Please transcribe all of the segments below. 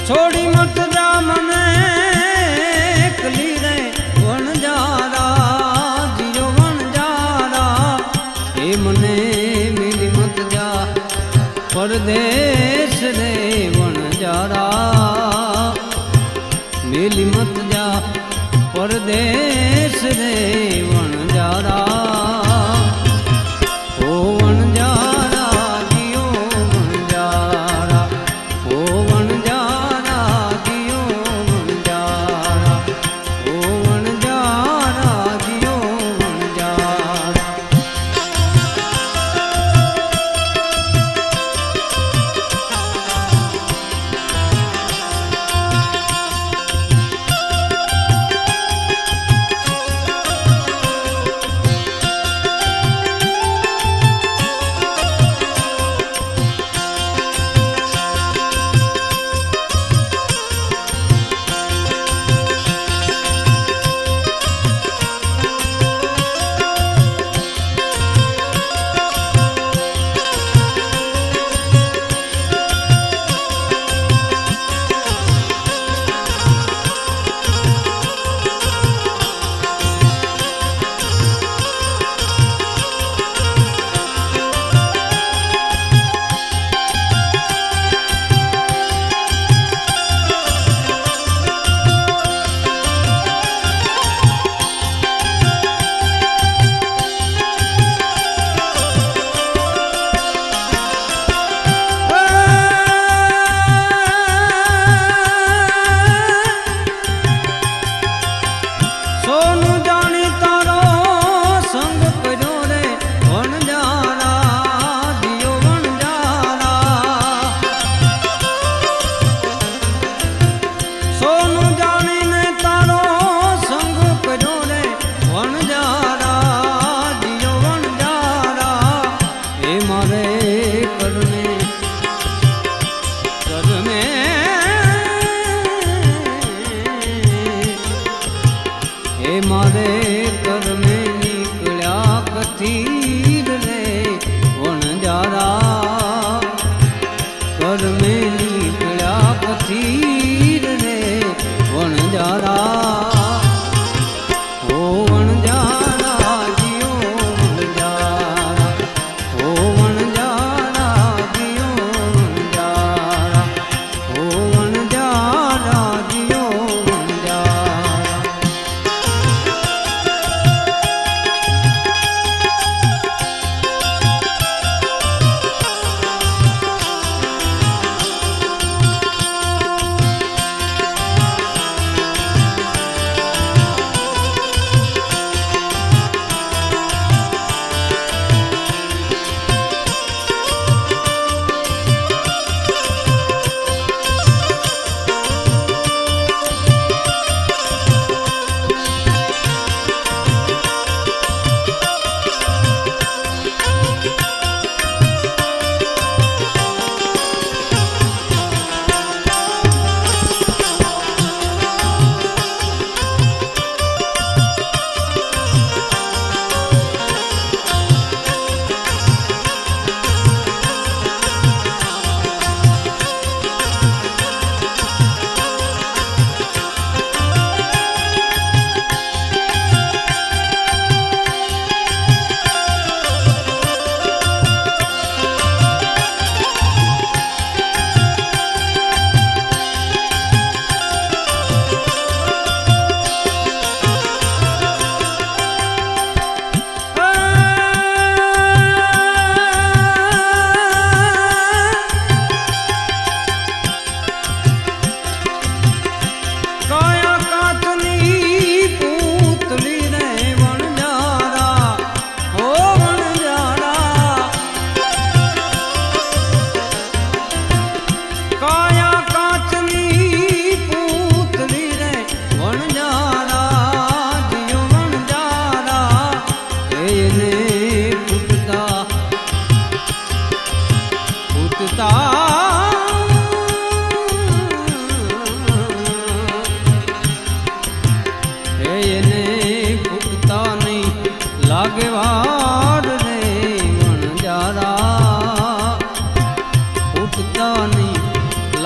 છોડી મત જા મને એકલી રે વણજારા જીઓ વણજારા એ મને મિલી મત જા પરદેશ રે વણજારા મિલી મત જા પરદેશ રે વણજારા ઓ વણજારા જીઓ વણજારા ઓ વણજારા જીઓ વણજારા ઓ વણજારા જીઓ વણજારા મારે કરમે નીકળ્યા કથીર રે વણજારા કરમે નીકળ્યા કથીર રે વણજારા ઓ વણજારા જીઓ વણજારા ઓ વણજારા જીઓ વણજારા ઓ વણજારા જીઓ વણજારા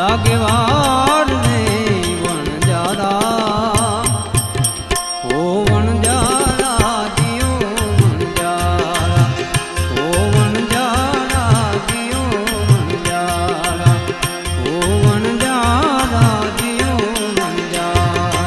લાગે વાર રે વણજારા ઓ વણજારા જીઓ વણજારા ઓ વણજારા જીઓ વણજારા ઓ વણજારા જીઓ વણજારા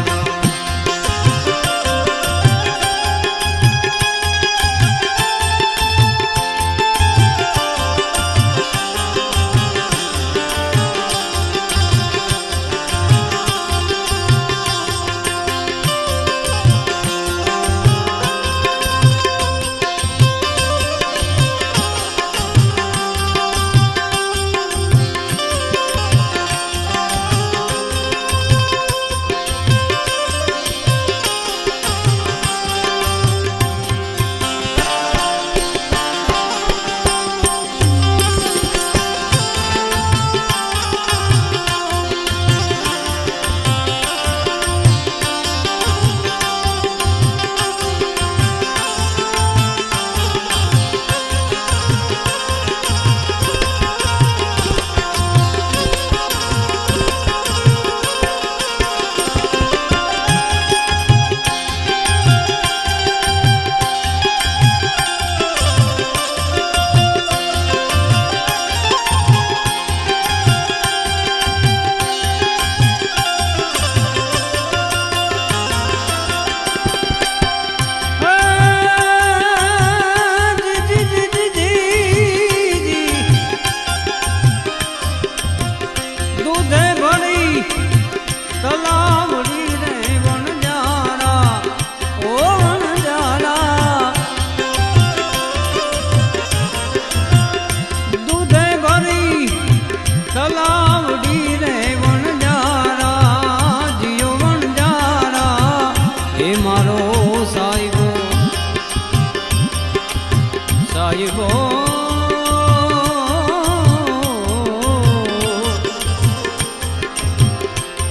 સાહેબો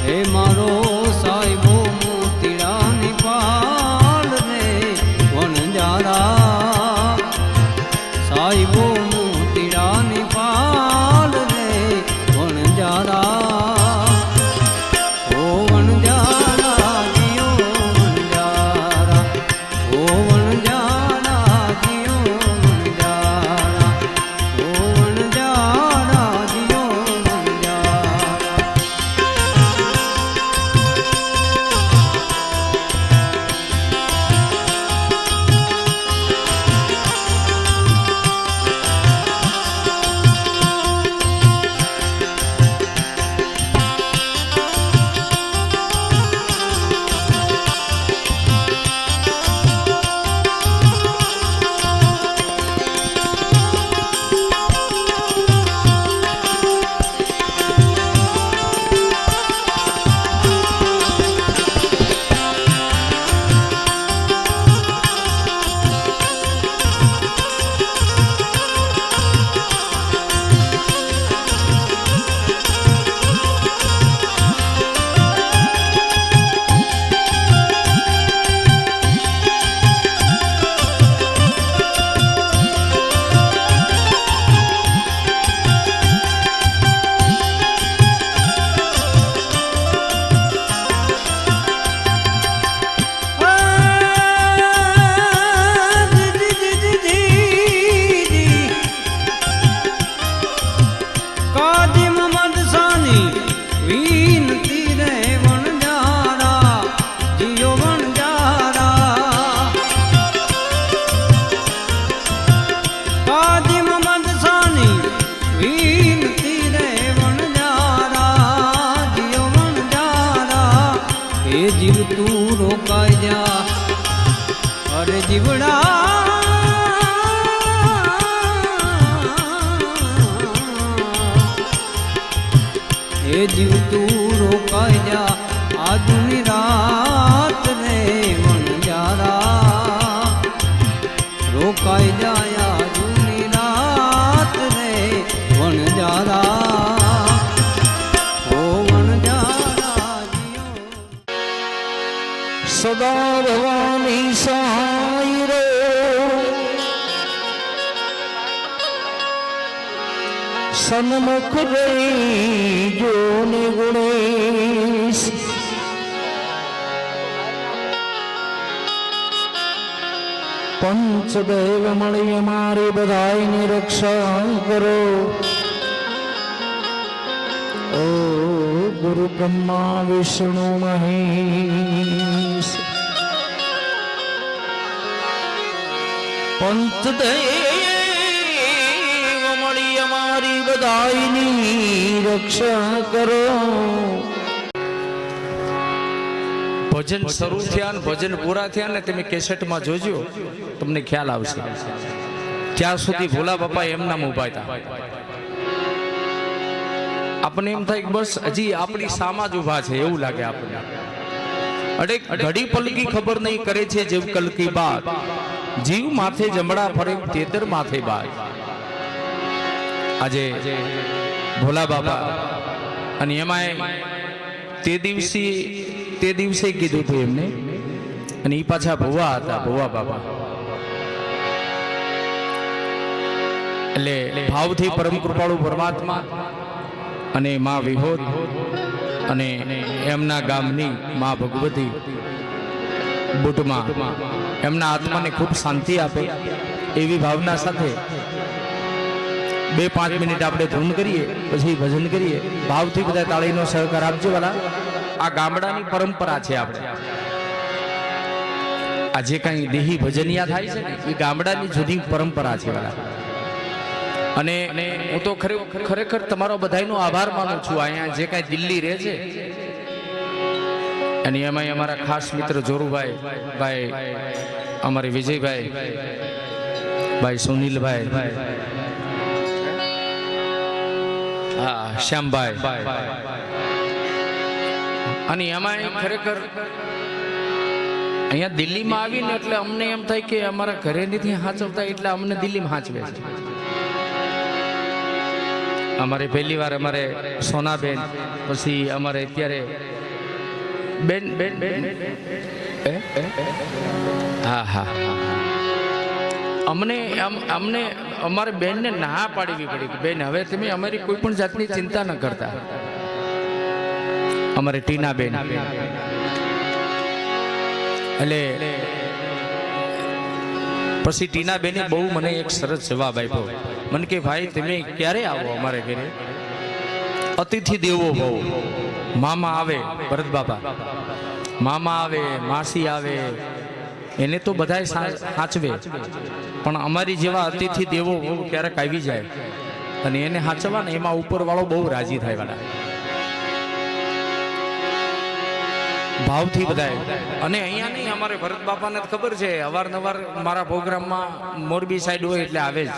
હે મારો સાહેબો મોતીડાની પાલ રે વણજારા સાહેબો મોતીડાની પાલ રે વણજારા ઓ વણજારા જીઓ વણજારા ઓ વણજારા જીઓ વણજારા ઓ વણજારા જીઓ વણજારા જીવ તું રોકાઈ જા અરે જીવડા એ જીવ તું રોકાઈ જા આજની રાત રે વણજારા રોકાઈ જાય આજની રાત રે વણજારા સદા ભવાની સહાય રે સન્મુખ રહી જો પંચદેવ મળી મારી બધાયની રક્ષા કરો. ઓ ગુરુ બ્રહ્મા વિષ્ણુ મહેશ પંચદેવ મળી અમારી બધાયની રક્ષા કરો. ભજન શરૂ થયા ને ભજન પૂરા થયા ને તમે કેસેટમાં જોજો, તમને ખ્યાલ આવશે. ત્યાં સુધી ભોલા બાપા એમના ઉભા હતા. આપણને એમ થાય કે બસ હજી આપણી સામા જ ઉભા છે એવું લાગે આપણને. અડે ઘડી પલકી ખબર નહીં કરે છે જેવ કલકી બાત, જીવ માથે જમડા ફરે તેતર માથે બાત. આજે ભોલા બાપા અને એમાં તે દિવસે કીધું હતું એમને, અને એ પાછા ભુવા હતા, ભુવા બાપા. એટલે ભાવથી પરમ કૃપાળુ પરમાત્મા અને માં વિહોદ અને એમના ગામની માં ભગવતી બુટમાં એમના આત્માને ખૂબ શાંતિ આપે એવી ભાવના સાથે 2-5 મિનિટ આપણે ધૂન કરીએ, પછી ભજન કરીએ. ભાવથી બધા તાળીનો સહકાર આપજો વાલા. આ ગામડાની પરંપરા છે. આપણે આ જે કઈ દેહી ભજનિયા થાય છે ને એ ગામડાની જૂની પરંપરા છે વાલા. અને હું તો ખરેખર તમારો બધાનો આભાર માનું છું. અહીંયા જે કઈ દિલ્હી રહે છે અને એમાં અમારા ખાસ મિત્ર જોરુભાઈ ભાઈ, અમારે વિજયભાઈ ભાઈ, સુનિલભાઈ, હા શ્યામભાઈ, અને એમાં ખરેખર અહીંયા દિલ્હીમાં આવીને એટલે અમને એમ થાય કે અમારા ઘરે નથી હાચવતા, એટલે અમને દિલ્હીમાં હાચવે છે. અમારે પહેલી વાર અમારે સોનાબેન, પછી અમારે અત્યારે બેન હા હા અમને અમારે બેનને ના પાડવી પડી કે બેન હવે તમે અમારી કોઈ પણ જાતની ચિંતા ન કરતા. અમારે ટીના બેન એટલે પછી ટીના બેને બહુ મને એક સરસ જવાબ આપ્યો. મને કે ભાઈ તમે ક્યારે આવો અમારે ઘરે? અતિથિ દેવો ભવ. મામા આવે ભરત બાપા, મામા આવે, માસી આવે, એને તો બધાય સાચવે, પણ અમારી જેવા અતિથિ દેવો ભવ ક્યારેક આવી જાય અને એને સાચવા ને એમાં ઉપરવાળો બહુ રાજી થાય વાળા. ભાવથી બધાય. અને અહીંયા નહીં, અમારે ભરત બાપાને ખબર છે, અવારનવાર મારા પ્રોગ્રામમાં મોરબી સાઈડ હોય એટલે આવે જ.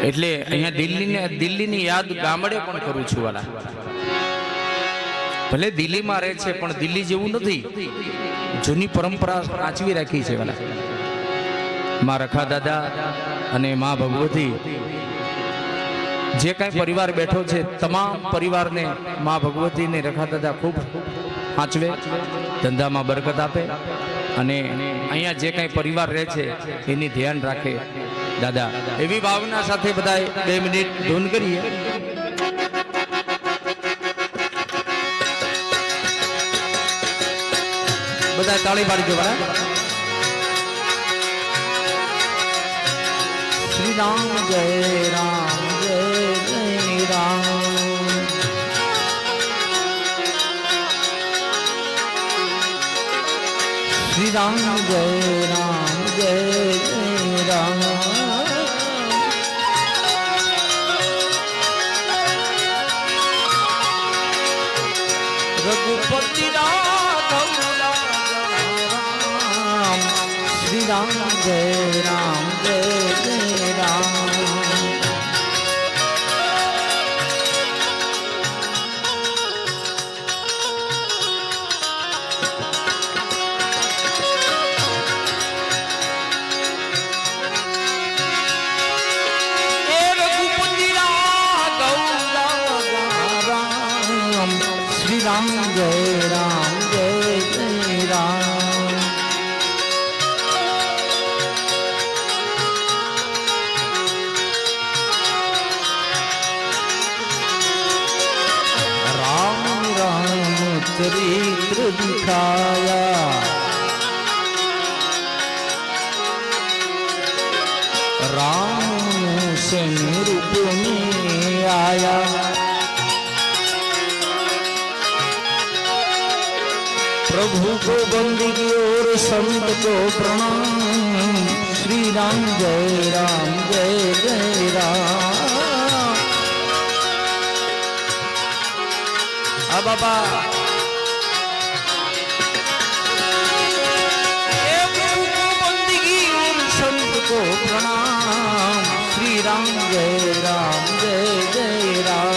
એટલે અહીંયા દિલ્હીની યાદ ગામડે પણ કરું છું વાલા. ભલે દિલ્હીમાં રહે છે પણ દિલ્હી જેવું નથી, જૂની પરંપરા સાચવી રાખી છે વાલા. માં રખા દાદા અને માં ભગવતી જે કાંઈ પરિવાર બેઠો છે તમામ પરિવારને માં ભગવતીને રખા દાદા ખૂબ સાચવે, ધંધામાં બરકત આપે, અને અહીંયા જે કાંઈ પરિવાર રહે છે એની ધ્યાન રાખે દાદા. એવી ભાવના સાથે બધા 2 મિનિટ ધૂન કરીએ. બધા તાળી પાડી દો બરાબર. શ્રી રામ જય રામ જય જય રામ. શ્રી રામ જય રામ જય જય રામ. રઘુપતિ રામ શ્રી રામ જય રામ જય જય રામ. શ્રી રામ જય રામ જય જય રામ. રામ રામ ચરિત્ર દિખાયા, रूप में आया। प्रभु को बंदगी और संत को प्रणाम। श्री राम जय राम। आ बाबा को प्रणाम। श्री राम जय राम।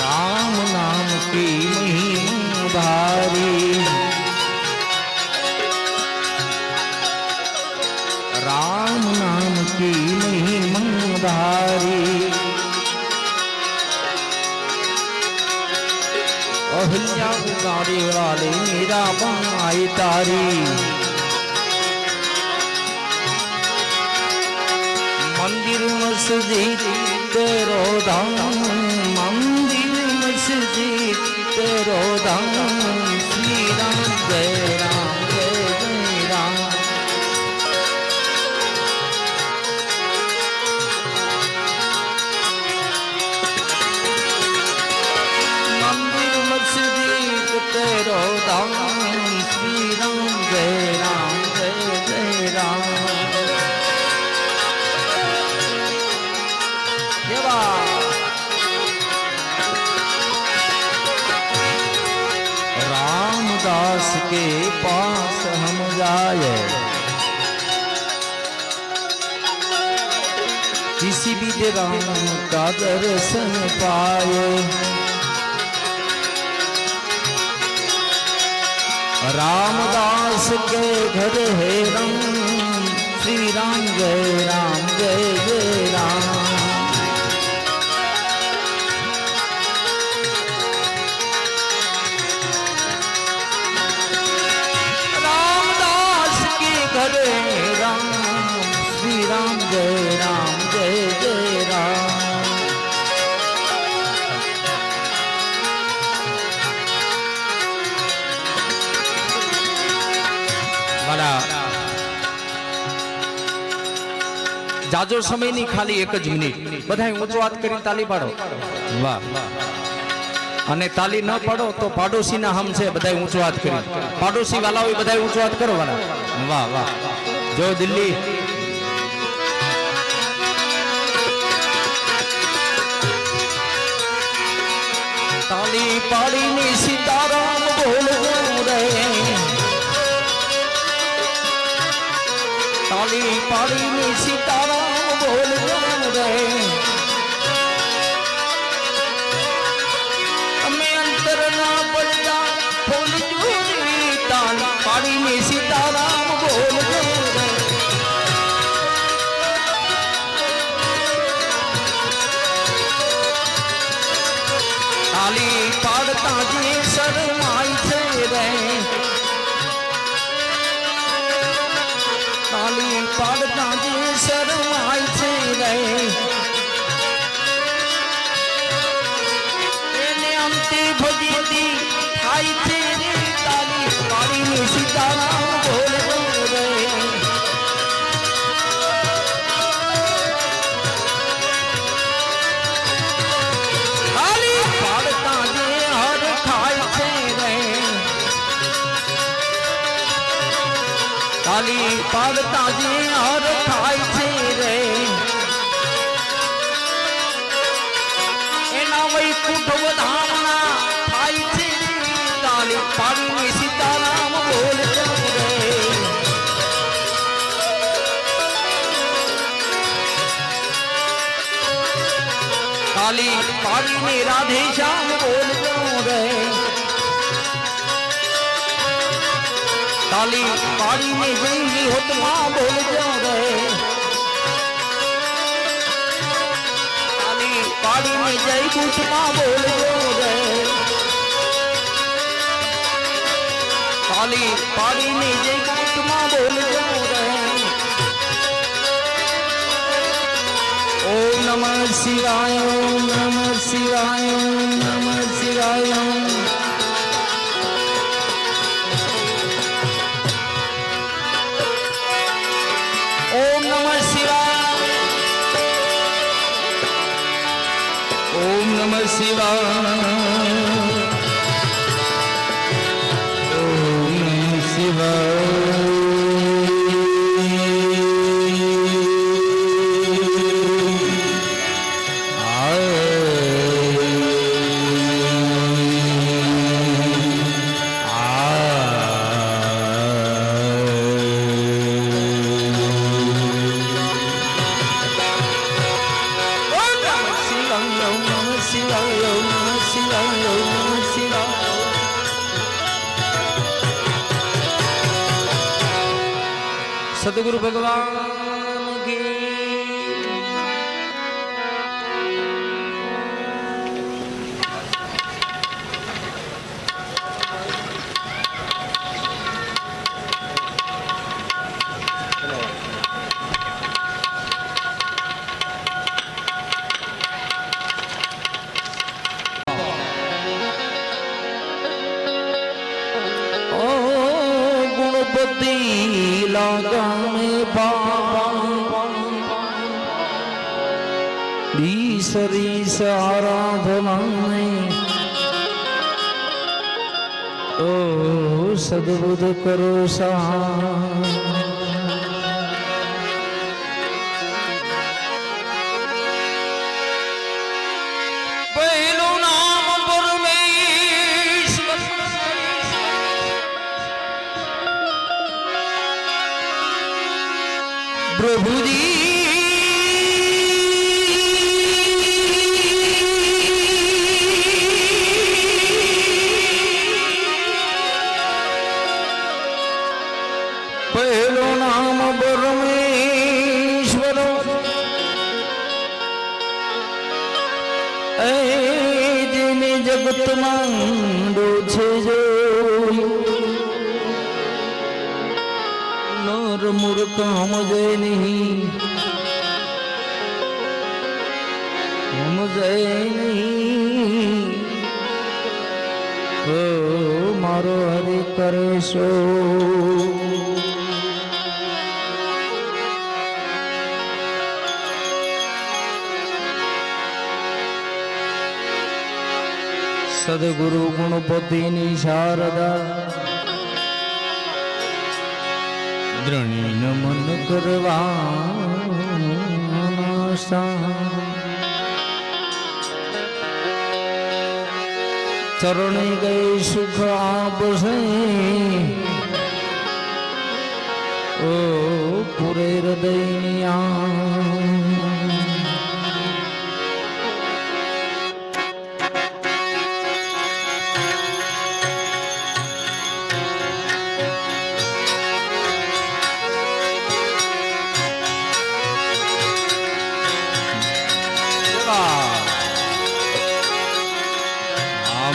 राम नाम की महिमा भारी। राम नाम की महिमा भारी। अहिल्या उतारे वाले मेरा बाई तारी। मंदिर मस्जिद तेरो धाम। मंदिर मस्जिद तेरो धाम। श्री राम जय राम। तेरो धाम। श्री राम जय राम। रामदास के पास हम जाए। किसी भी राम का दर्शन पाए। रामदास के घर है राम। श्री राम जय राम। रामदास के घर है राम। श्री राम जय राम। जाजो समय नहीं खाली एक ज मिनिट बधाई ऊंचो हाथ करी ताली पाड़ो। वाह। अने ताली न पाड़ो तो पाड़ोशी ना हम से बधाई ऊंचो हाथ करी। पाड़ोशी वाला हो बधाई ऊंचो हाथ करो वाला। वाह वाह। जो दिल्ली ताली पाड़ी ने सीताराम बोल रे। ताली पाड़ी में सीताराम बोल रे। हमें अंतर ना पड़ता बोल चोरी। ताली पाड़ी में सीताराम बोल रे। ताली पाड़ता जी शर्माई थे रे। ताली पाड़ता जी शर्माई छे रे। एने अंते भजीती थाई छे रे। ताली पाड़ी में सीताराम बोल रे। ताली पाड़ता जी हर खाई छे रे। ताली पाड़ता जी हर खाई छे रे। एना वैकुंठ धामना खाई छे रे। ताली पाड़ी में सीताराम बोल रे। ताली पाड़ी में राधे श्याम बोल रे। ताली पाड़ी में जंगी होतमा बोल रे। ताली पाड़ी में जय कुटमा बोल रे। ताली पाड़ी में जय कुटमा बोल रे। ओम नमः शिवाय। ओम नमः शिवाय। ओम नमः शिवाय। સદગુરુ ભગવાન કી ईश्वरी से आराधना ओ सद्बुद्ध करो सा प्रभु जी पहलो नाम परमेश्वर जेने जगत मांडो छे जो नर मूर्ख समझे नहीं ओ मारो हरि करे सो सदगुरु गुणपति शारदा द्रणी नमन करवा चरण गए सुख आप से ओ पूरे हृदय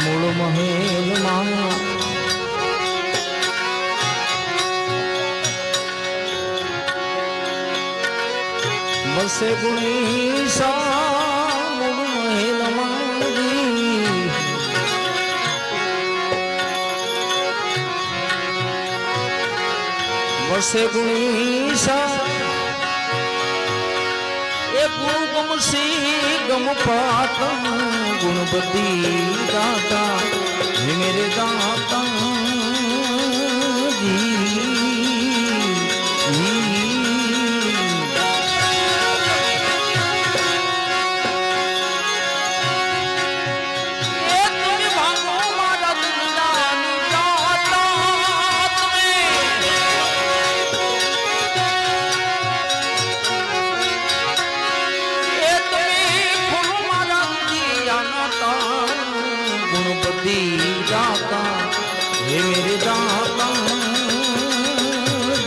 मूल महेल माया बसे गुणीसा मूल महेल मांगी बसे गुणीसा गम सी गम पाता गुणपति दाता मेरे दाता जी दाता हे मेरे दाता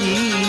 जी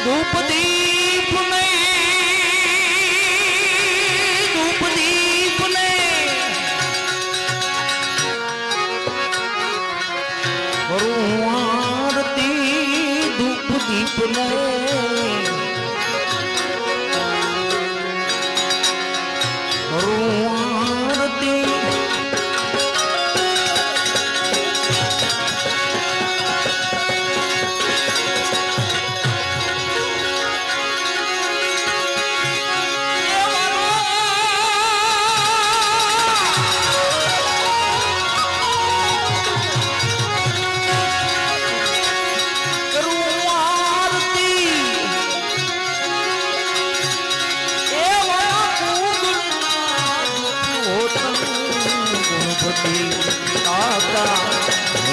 ધૂપદીપ ને ધૂપદીપ ને કરું આરતી ધૂપદીપ ને કરું આરતી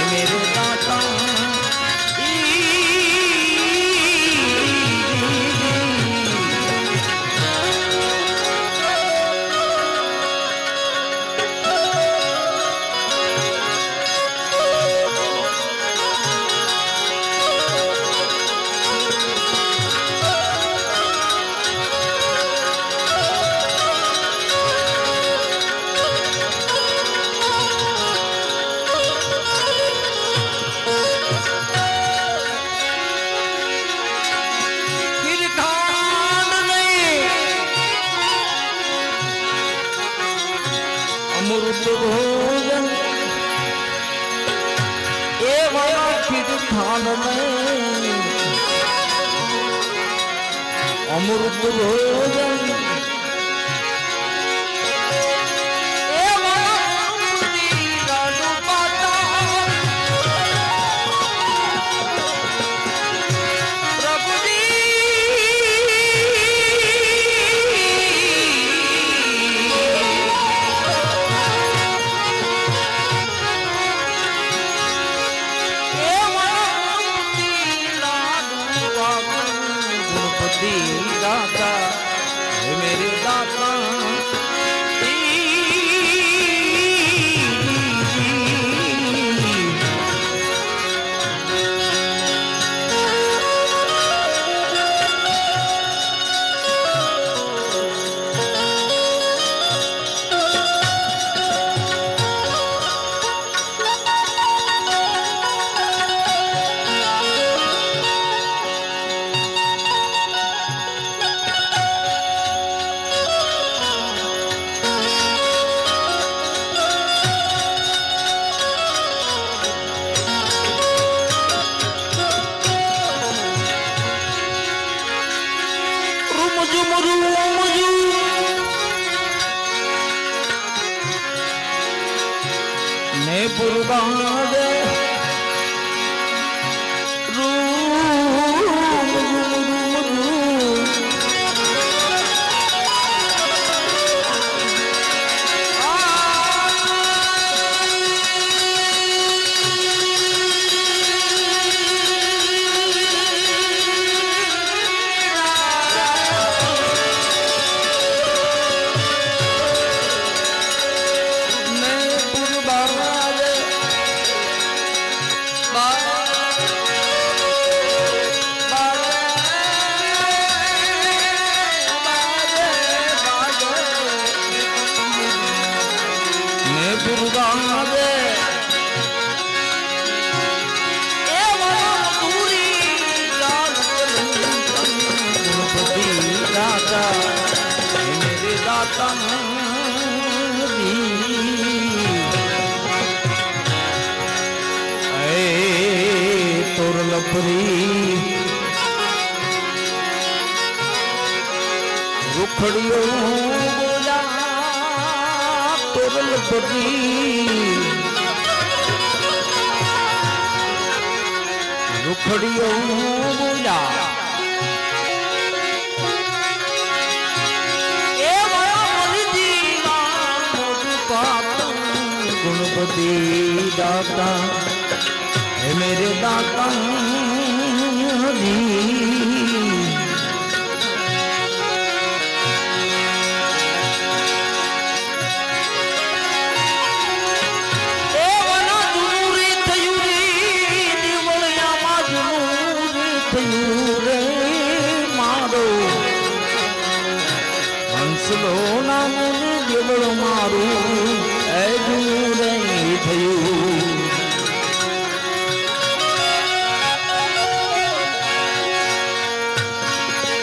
मेरे दाता અમૃત ભોજન એવા કીર્તન અમૃત ભોજન दाता मेरे दाता ने पुरबादे रुखड़ियो बोला तोरल बदी रुखड़ियो बोला गुणपति दाता है मेरे दाता થયું રે હંસલો નામનું દેવળ મારું એ જૂનું નહીં થયું.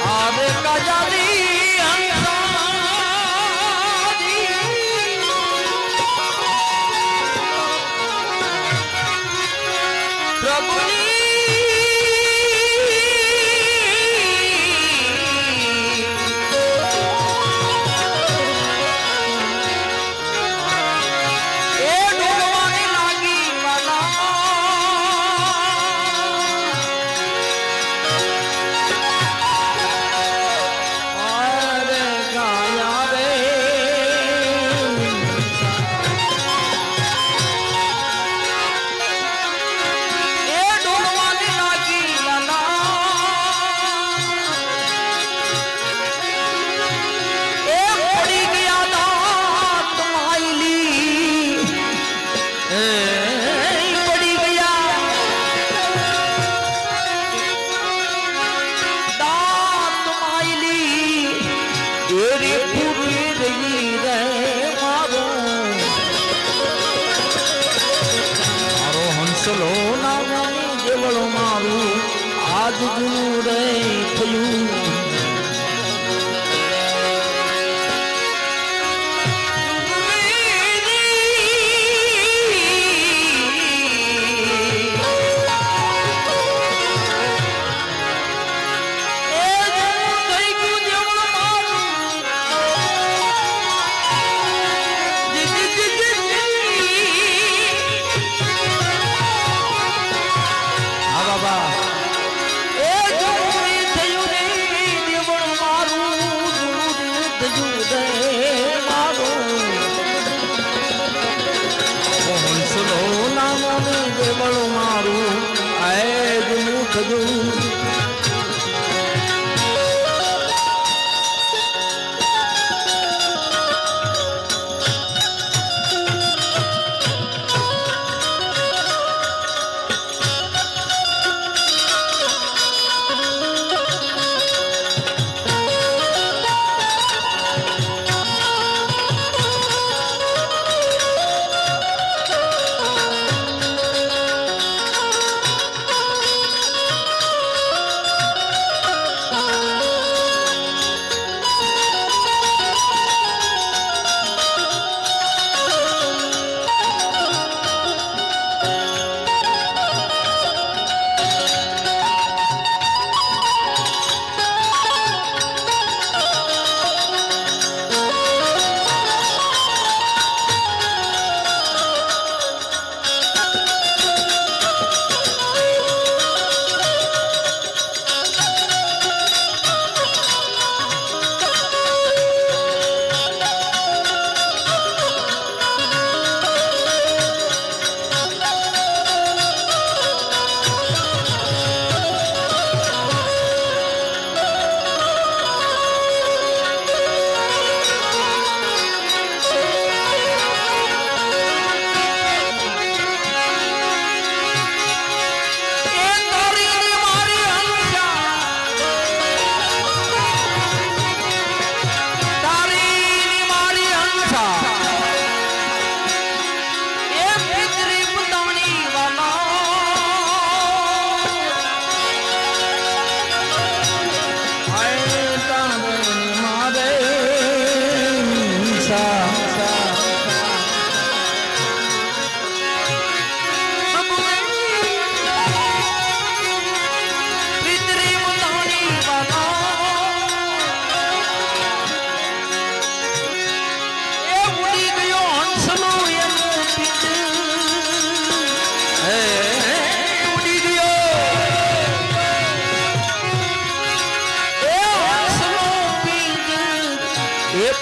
આવે કાજારી હંસારી પ્રભુની આજ જૂનું રે થયું.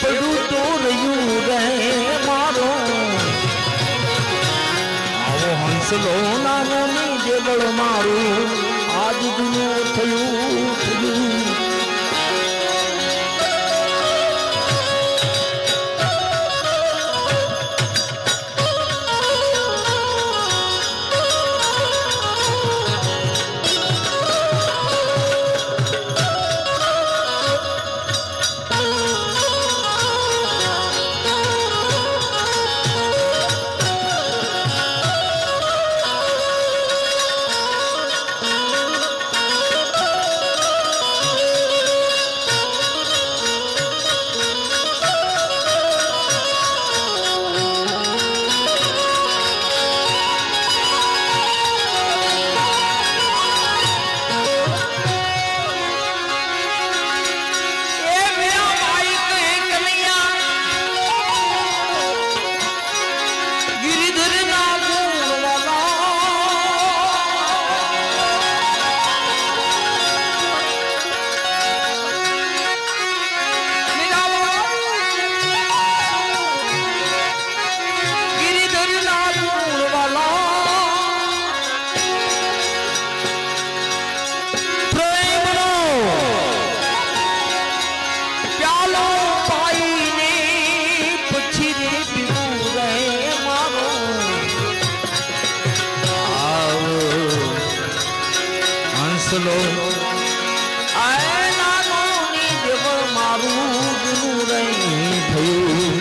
પડું તો રહ્યું રે મારો આવો હંસલો નાનો ની દેવળ મારું આજ જૂનું થયું. આય નાનોની દેવળ મારું જૂનું રહી થયું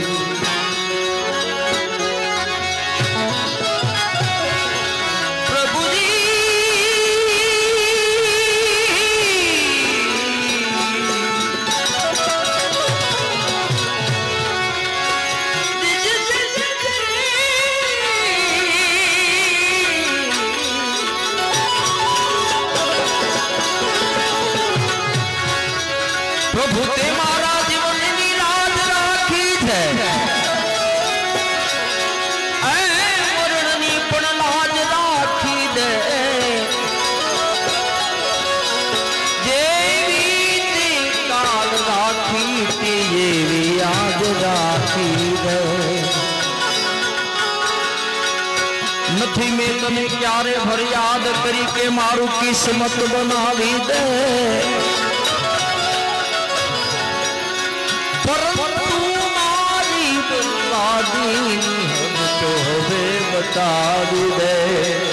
પ્રભુ તે મારા જીવનની લાજ રાખી છે મરણની પણ લાજ રાખી દે જેવી તે કાળ રાખી તે એવી આજ રાખી દે નથી મેં તને ક્યારે ફરિયાદ કરી કે મારું કિસ્મત બનાવી દે तो हवे बता दे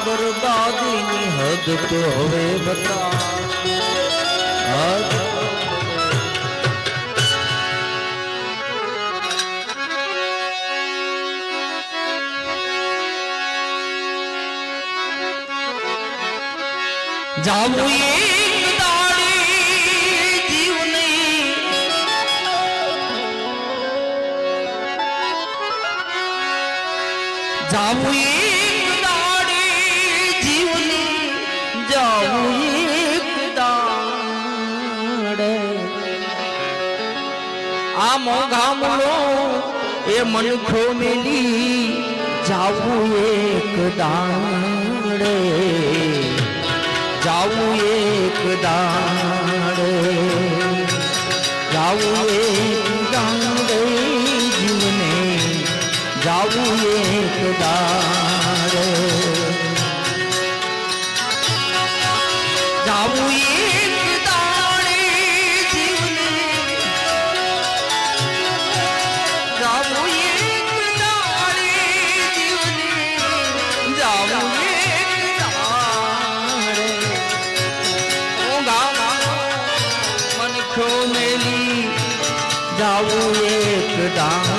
बर्बादी हद तो हवे बता जाऊं एक दाड़ी जीवनी जाऊं मोघा मुलो ए मनखो मिली जाऊ एक दाड़े जाऊ एक दाड़े जाऊ एक दाड़े जीवने जाऊ एक दाड़े जाऊ जाऊं एक दाड़े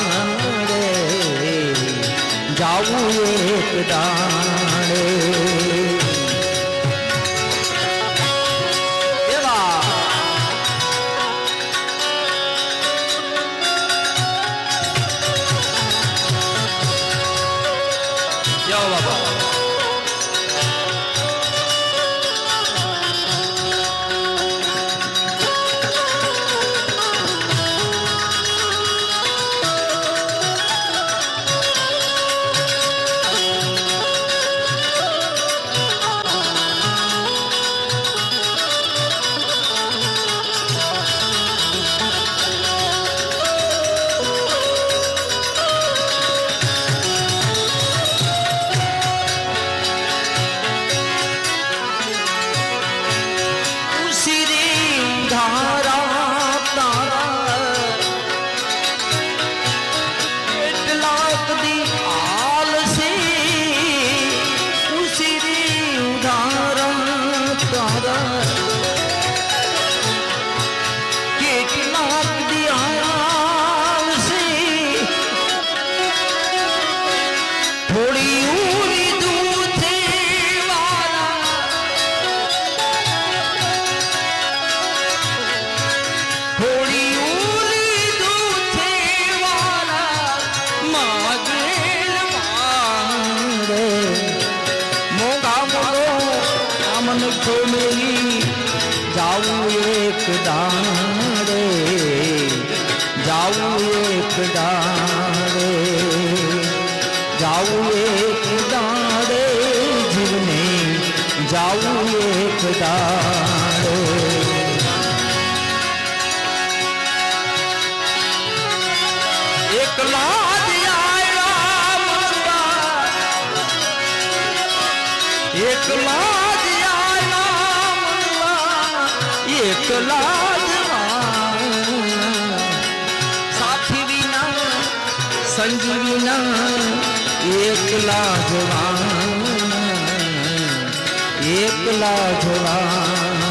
जाऊं एक दाड़े जाओ बाबा दाड़े जाऊं एक दाड़े जाऊं एक दाड़े जीवने जाऊं एक दाड़े એકલા જ આયા મનવા, એકલા જ આયા મનવા, એકલા જ સાથી વિના સંજી વિના એકલા જવાન, એકલા જવાન,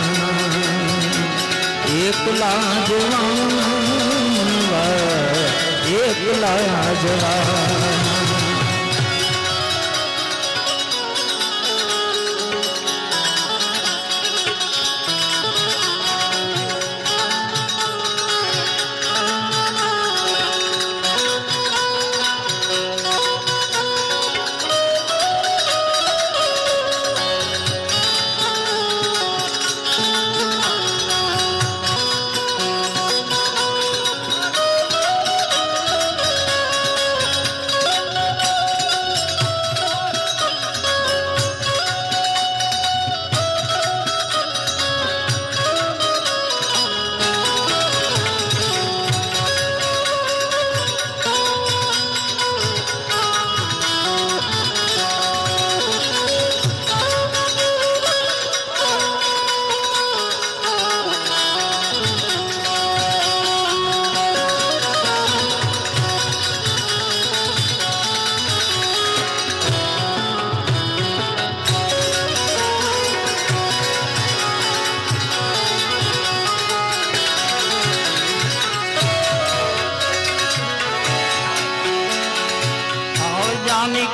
એકલા જવાન, એકલા જવાન.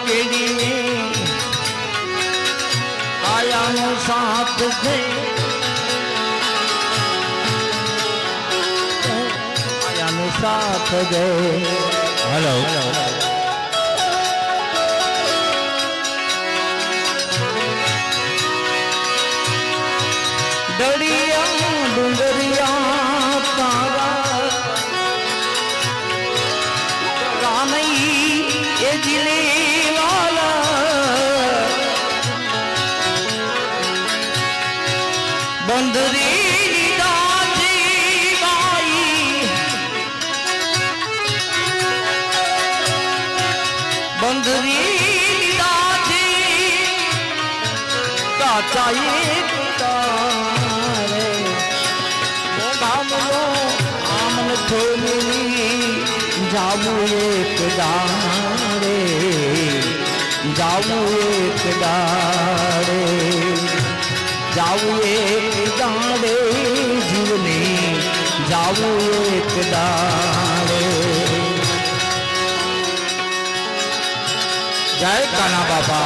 केड़ी में आया नो साथ दे, आया नो साथ दे. हेलो डड़िया डूंगरिया तारा रानई ए जिले બંદરી દાજી બાઈ, બંદરી દાજી કાચાઈ તારે ગામનો આમન થોલી જાવું એક દાડે, જાવું એક દાડે, जाऊँ एक दाड़े जीवने, जाऊँ एक दाड़े. जय काना बाबा.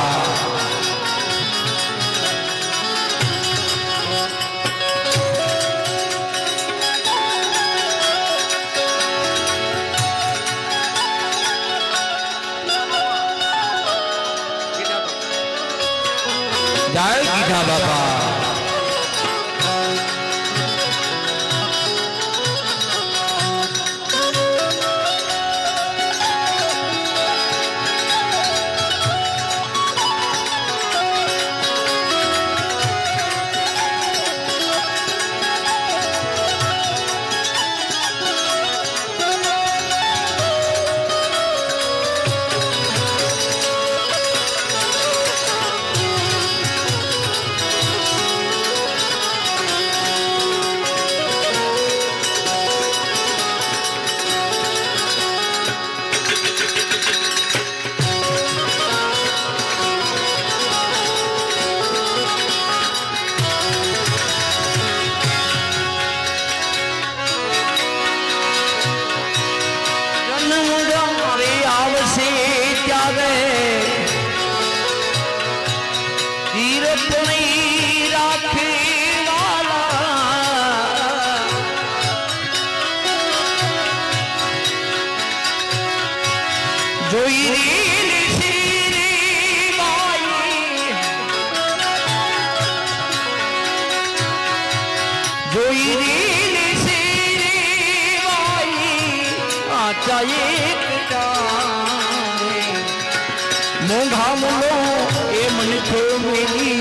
जय गीठा बाबा. मोंघा मुलो ए मन थो मिली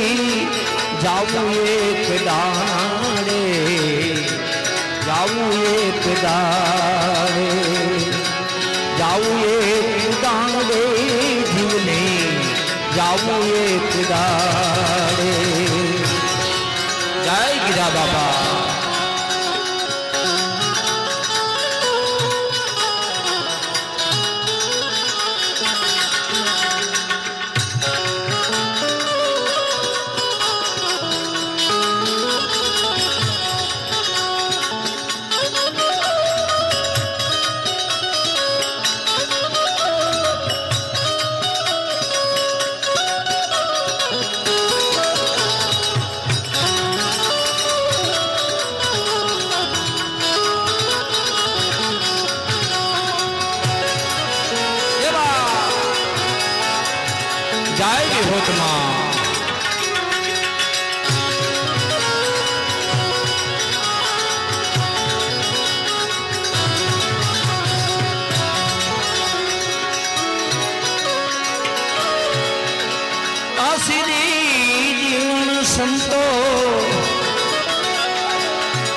जाऊं एक दाड़े, जाऊं एक दाड़े, जाऊं જાવું એક દાડે. જય ગીરા બાબા. જય વિહોતમાં. આશીરી જીવન સંતો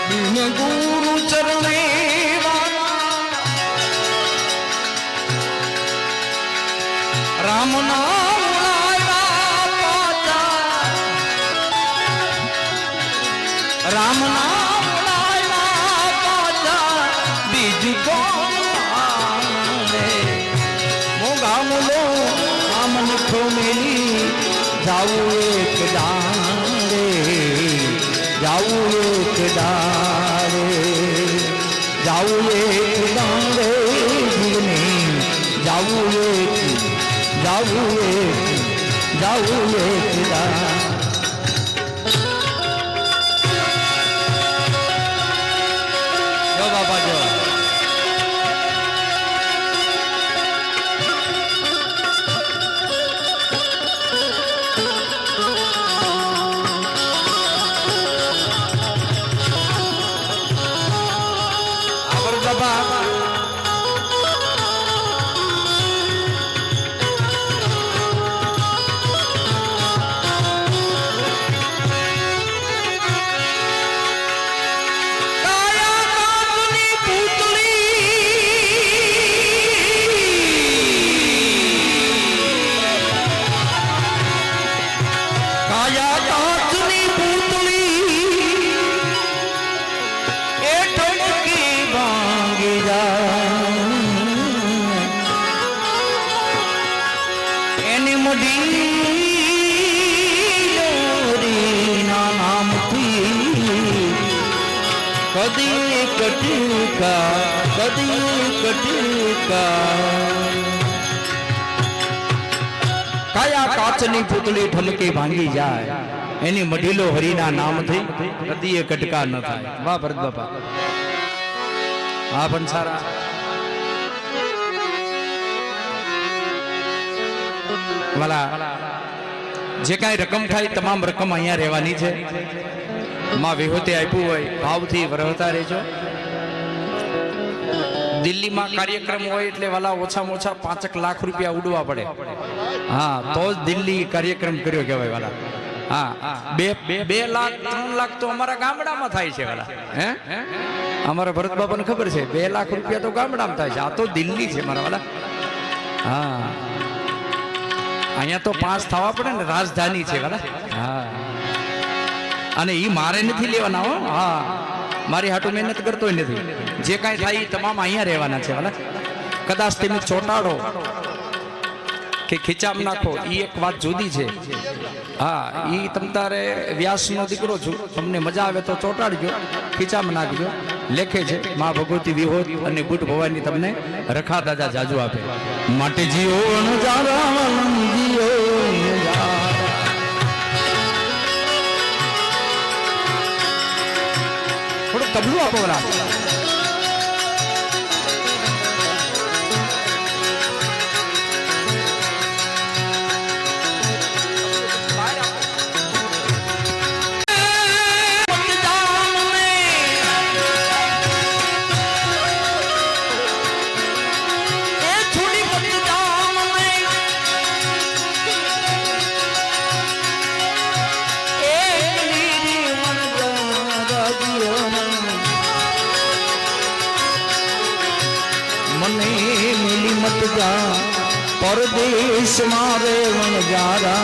દિન ગુરુ ચરણે રામ નામ રામ નામ પાછા બીજું કોણ માને. મોગા મુલો આમ લખો મેલી જાવું એક દાડે. જાવું એક દાડે. જાવું એક દાડે જીવની. જાવું એક જાવું એક દાડે. બાબા જો આબર બાબા. કદી કટકા કદી કટકા. કાયા કાચની પુતળી ઠલકી ભાંગી જાય એની મઢીલો હરિના નામથી કદી એ કટકા ન થાય. વાહ ભરત બાપા. હા પણ સારા વાલા જે કાંઈ રકમ થાય તમામ રકમ અહીંયા રહેવાની છે. માં વિહોતે આપ્યું હોય ભાવથી વરવતા રહેજો. દિલ્હીમાં કાર્યક્રમ હોય એટલે વાલા ઓછામાં ઓછા 5 લાખ રૂપિયા ઉડવા પડે. હા તો જ દિલ્હી કાર્યક્રમ કર્યો કહેવાય વાલા. હા 2 લાખ 3 લાખ તો અમારા ગામડામાં થાય છે વાલા. હે અમારા ભરત બાપાને ખબર છે 2 લાખ રૂપિયા તો ગામડામાં થાય છે. આ તો દિલ્હી છે મારા વાલા. હા અહીંયા તો 5 થવા પડે ને. રાજધાની છે વાલા. હા અને એ મારે નથી લેવાના હો. હા મારી હાટું મહેનત કરતોય નથી. જે કાંઈ થાય એ તમામ અહીંયા રહેવાના છે વાલા. કદાચ તમે ચોટાડો કે ખીચામ નાખો એ એક વાત જુદી છે. હા એ તમ તારે વ્યાસનો દીકરો છું. તમને મજા આવે તો ચોટાડજો, ખીચામ નાખજો. લેખે છે મા ભગવતી વિહોત અને બુટ ભવાની તમને રખા દાદા જાજુ આપે. માટે જીઓ જીઓ થોડું તબલું આપો બરાબર. મને મિલી મત જા परदेश मारे वनजारा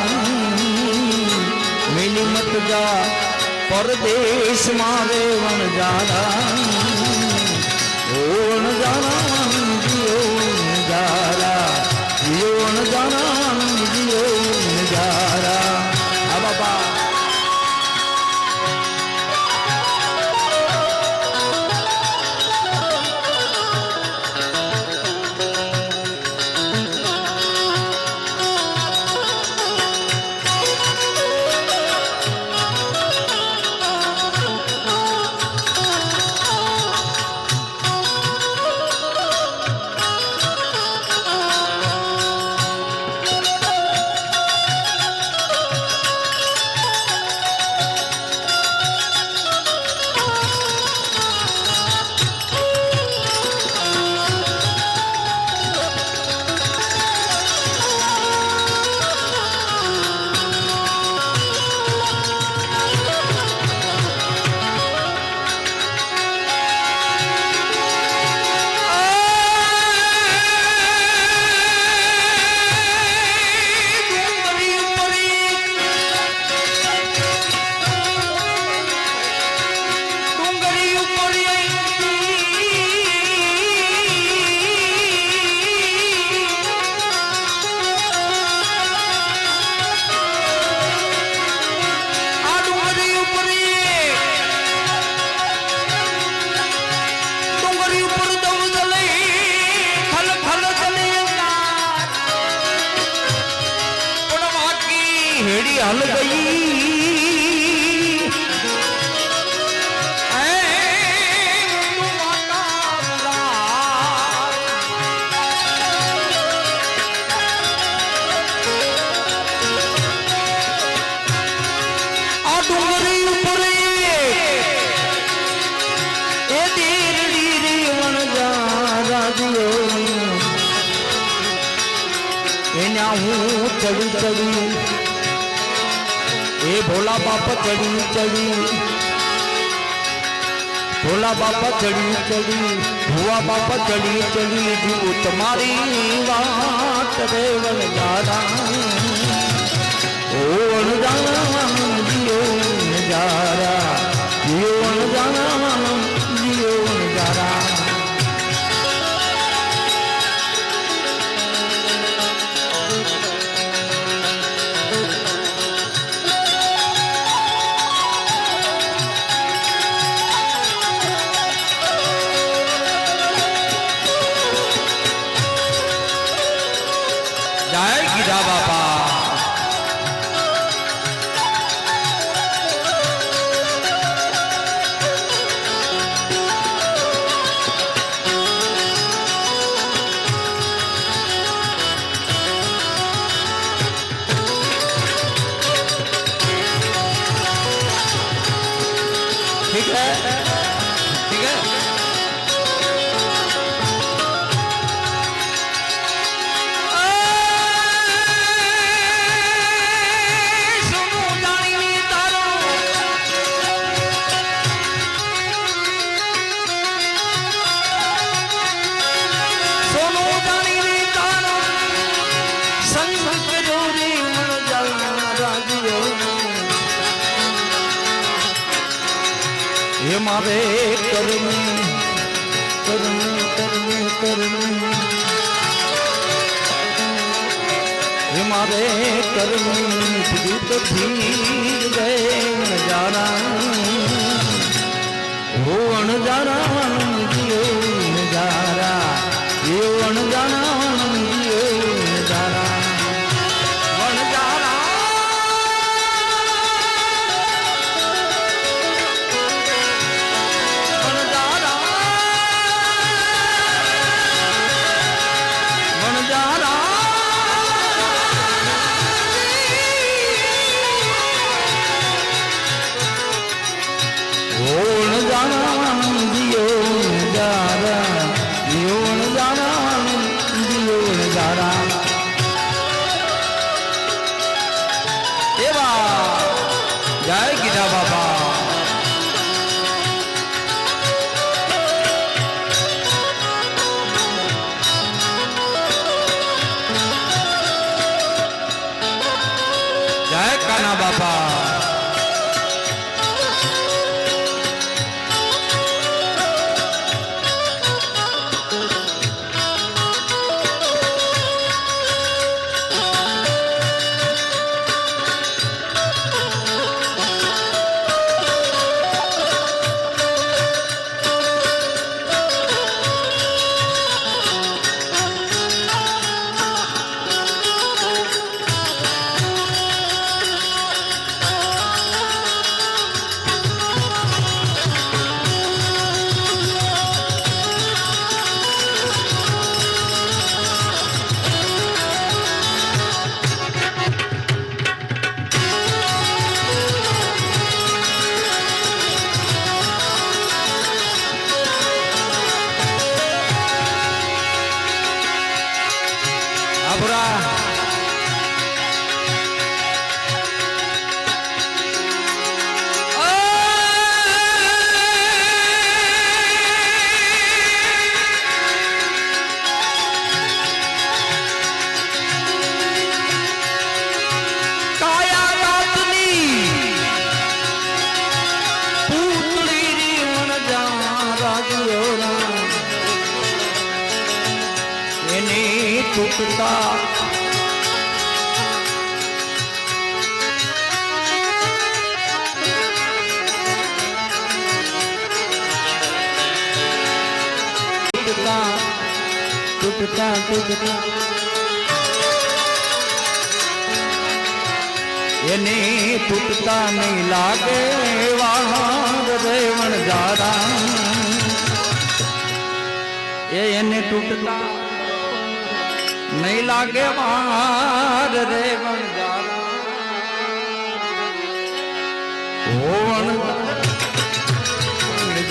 मिली मत जा परदेश मारे वनजारा ओ वनजारा जियो नजारा जियो नजारा जियो नजारा आ बाबा हल गई चढ़ी चढ़ी ए भोला बापा चढ़ी चढ़ी भोला बापा चढ़ी चढ़ी भुआ बापा चढ़ी चढ़ी जीव तुम्हारी वाट रेवल जारा ओ जाना जियो नजारा जियो जाना जियो नजारा जय गिरा बाबा ठीक है ठीक है ये मारे कर्म कर्म कर्म कर्म ये मारे कर्म भूत भीर गए नजारा हो अनजाना जियो नजारा ये अनजाना जियो नजारा जियो नजारा जियो नजारा जियो બાપા. તૂટતા તૂટતા તૂટતા એને તૂટતા નહીં લાગે વાર રેવણ જારા એને તૂટતા नहीं लागे मार रे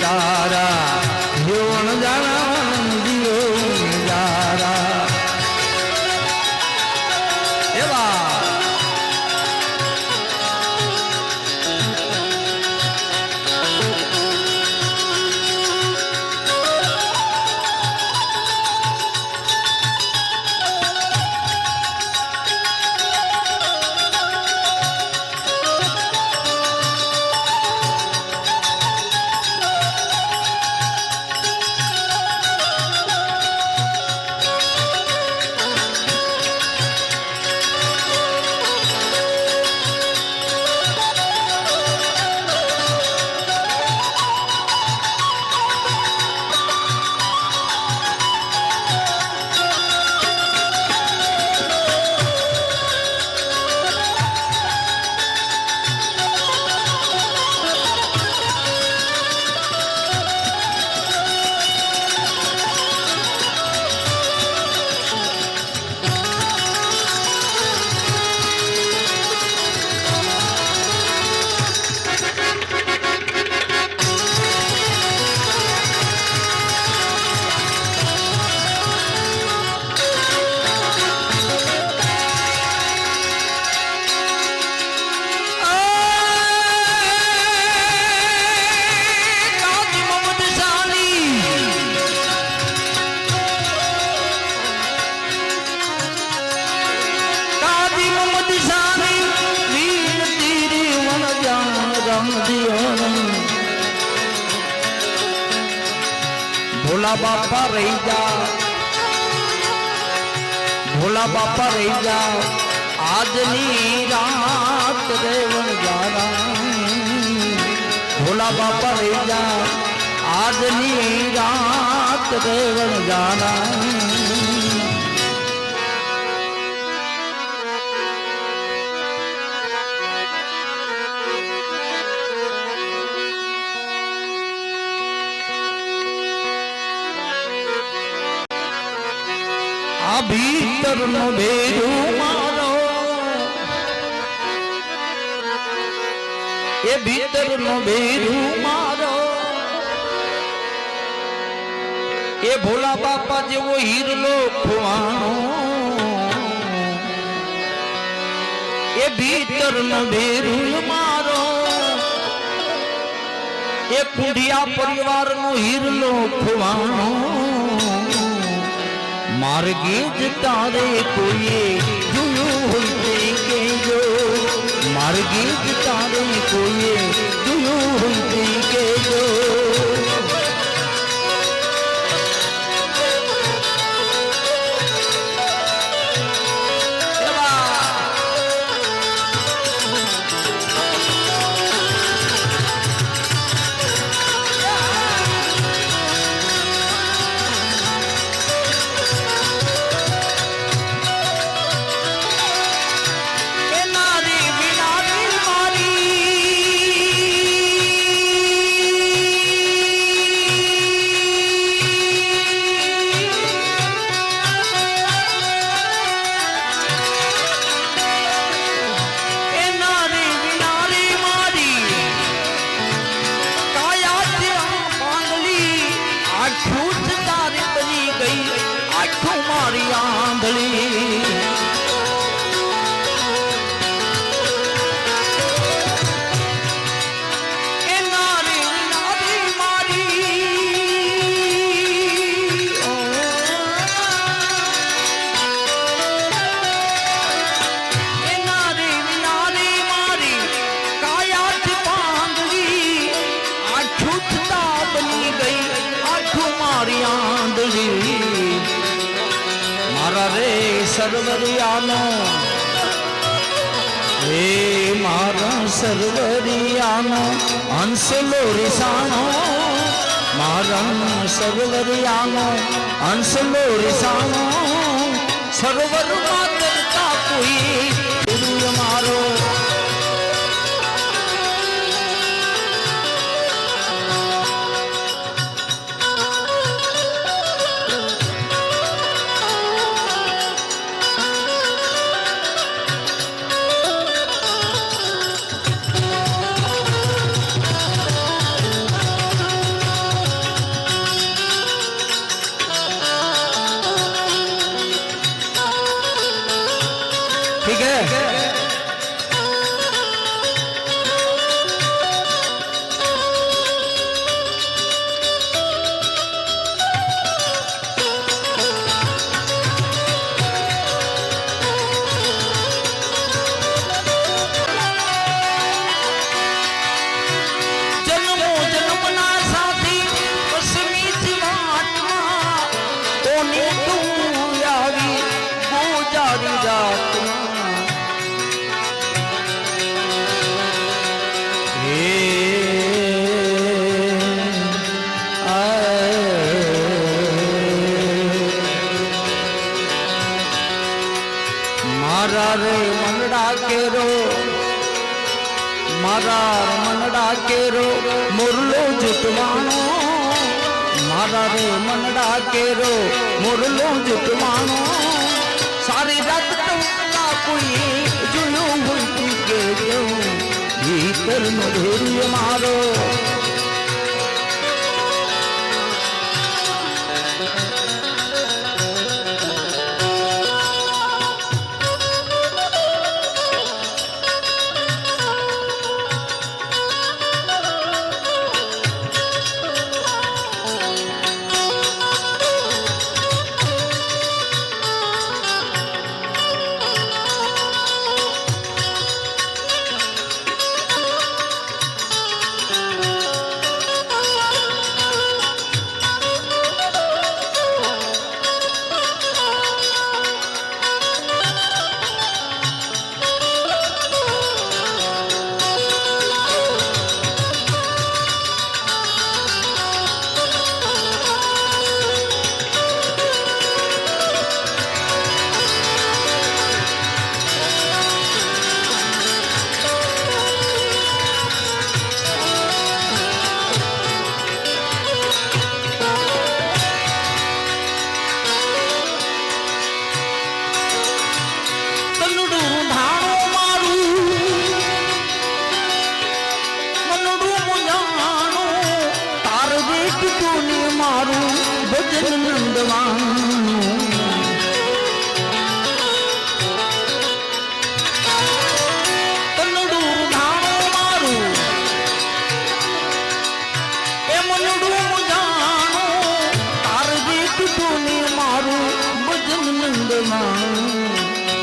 जारा होवन जारा दियो जारा एवा भोला बापा रही जा भोला बापा रही जा आज नी रात रेवण जाना भोला बापा रही जा आज नी रात रेवण जाना भीतर नो भेरू मारो ये भीतर नो भेरू मारो ये भोला बापा जेवो हीरलो खुवाणो ये भीतर नो भेरू मारो ये कुंडिया परिवार नो हीरलो खुवाणो मार्गे तारे कोई जुयू होते के जो મારે ગીત તારે કોઈએ જોયું હોય તે કહેજો. મારી આંધળી એ નારી નારી મારી એ નારી નારી મારી કાયાથી પાંદડી આઠું થતા બની ગઈ આઠું મારી આંધળી મારા રે સર્વરિયાનો હે મારા સર્વરિયાનો હંસલો રિસાણો મારા સર્વરિયાનો હંસલો રિસાણો સર્વરમાં કરતા કોઈ ગુરુ મારો ठीक है जन्मो जन्मना साथी कसमी जीवात्मा कोने तू आवी गुजारी रात मारा रे मनडा केरो मारा मनडा केरो मुरलो जुटवानो मारा रे मनडा केरो मुरलो जुटवानो सारी रात टोला कोई जुलो हुई के जो भीतर में धैर्य मारो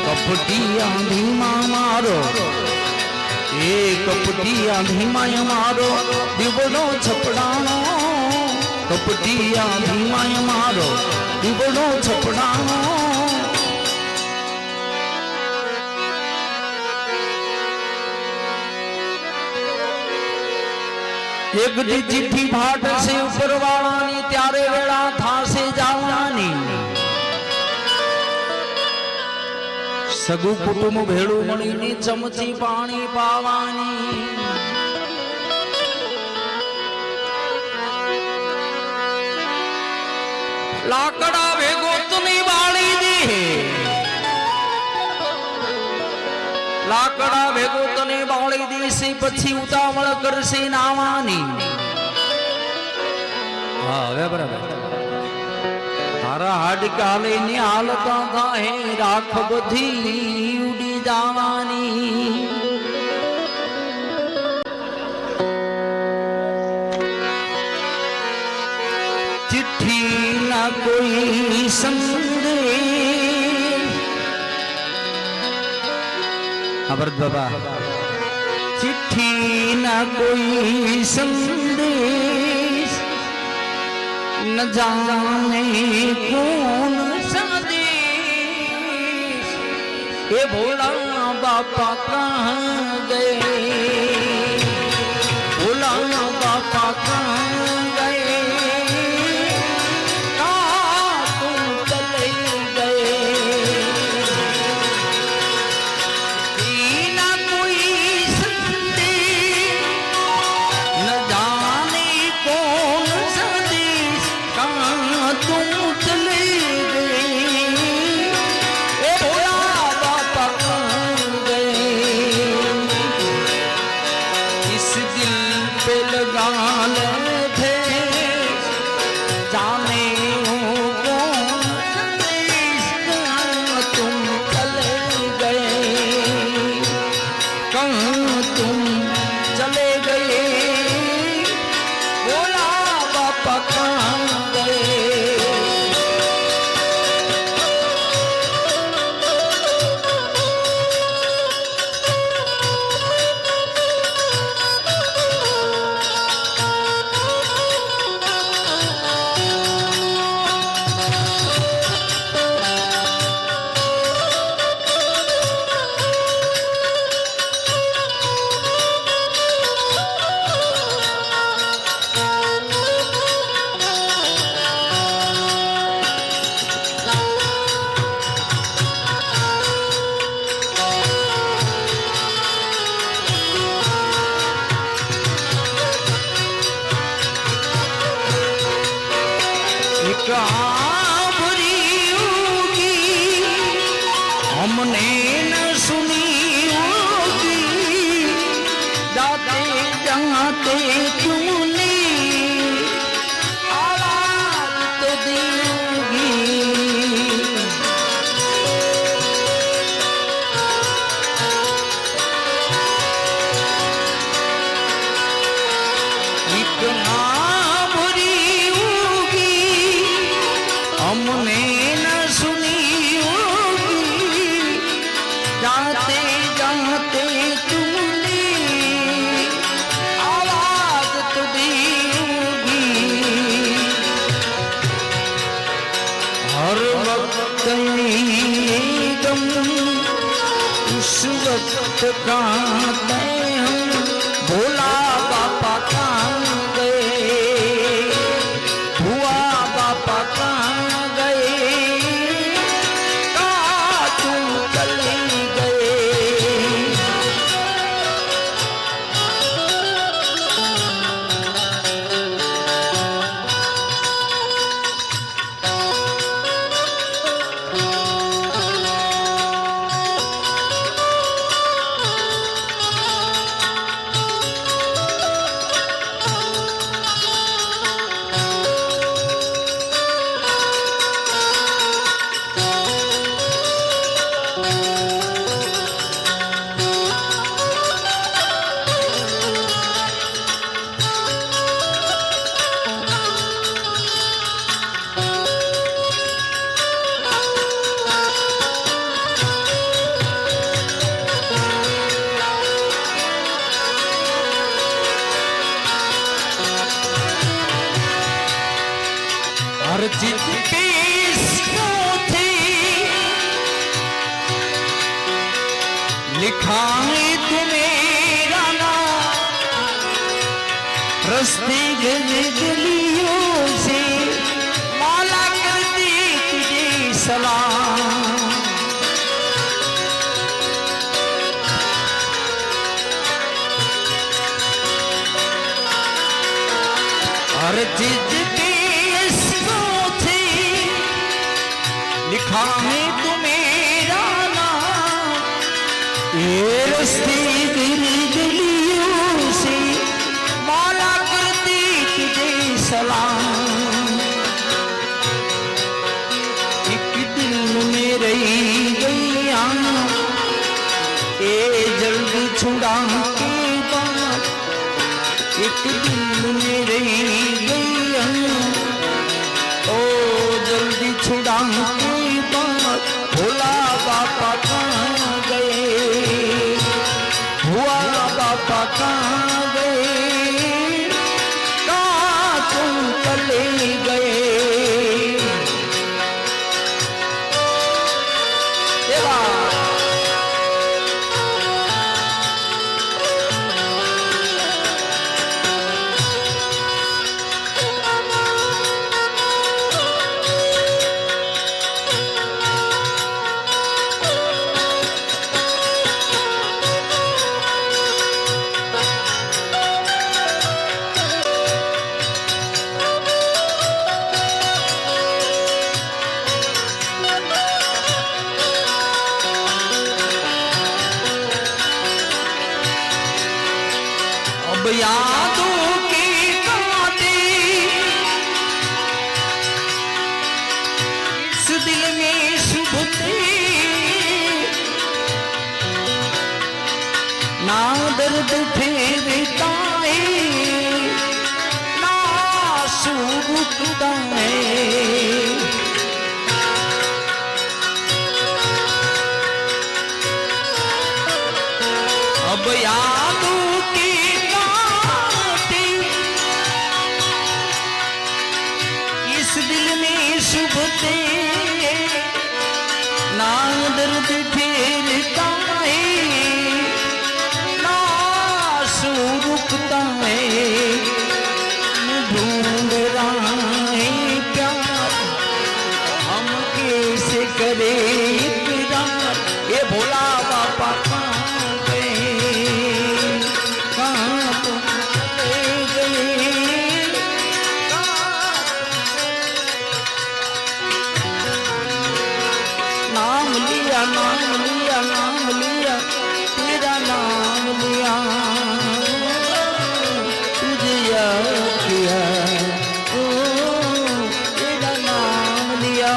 કપટી આંધી માં મારો એ કપટિયા ભીમાય મારો દીવડો છપડાણો કપટિયા ભીમાય મારો દીવડો છપડાણો એક દી ચિઠ્ઠી ફાટશે ઉપરવાળાની ત્યારે વેળા થાશે જવાની સગુ કુટુંબ ભેળું મળીને ચમચી પાણી પાવાની લાકડા ભેગો તુની બાળી દે લાકડા ભેગો તને બાળી દેશે પછી ઉતાવળ કરશે નાવાની હા હવે બરાબર તારા હાડકા લઈને હાલતા થાય રાખ બધી ઉડી જવાની ચિઠ્ઠી ના કોઈ સંદેશ અમૃત બાબા ચિઠ્ઠી ના કોઈ સંદેશ न जाने कौन संदेश ये भोला बापा कहाँ गए भोला बापा कहाँ गए कहाँ तुम चले गए ना कोई संदेश न जाने कौन संदेश कहाँ तुम चले गए ए भोला बापा कहाँ गए इस दिल पे लगा ले थे जाने हो कौन संदेश कहाँ तुम चले गए कहाँ तुम चले गए भोला बापा कहाँ गए एक आभरी होगी हमने न सुनी होगी जाते जाते तुमने आवाज़ तो दी होगी एक आभरी होगी हमने न सुनी होगी जाते जाते तुमने आवाज तो दी होगी हर वक्त ये गम उस वक्त गाते हम भोला बापा कहाँ गए हुआ बापा कहाँ गए कहाँ तुम चले गए लिखाए तुम्हेरा नाम रस्ते गलियों से माला करती तुझे सलाम। हर चीज पे इसको थे लिखा है तुम्हेरा नाम ये रस्ते गलियों से माला करती तुझे सलाम। एक दिल में रही गई आना ये जल्द छुड़ा के बात एक दिल में रही गई आना ओ जल्दी छुड़ा के बात। भोला बापा कहाँ गए हुआ बापा कहाँ गए कहाँ तुम चले गए। देवा अब यादों के कांटे इस दिल में शुभते ना दर्द फेरता है ना आंसू रुकता है। अब यादों के कांटे इस दिल में शुभते ना दर्द फेरता है ना आंसू रुकता है। मैं ढूंढ रहा है प्यार हम कैसे करे इकरार। ये भोला बापा कहाँ गए कहाँ तुम चले गए नाम लिया नाम लिया नाम लिया तेरा नाम लिया तुझे याद किया ओ तेरा नाम लिया।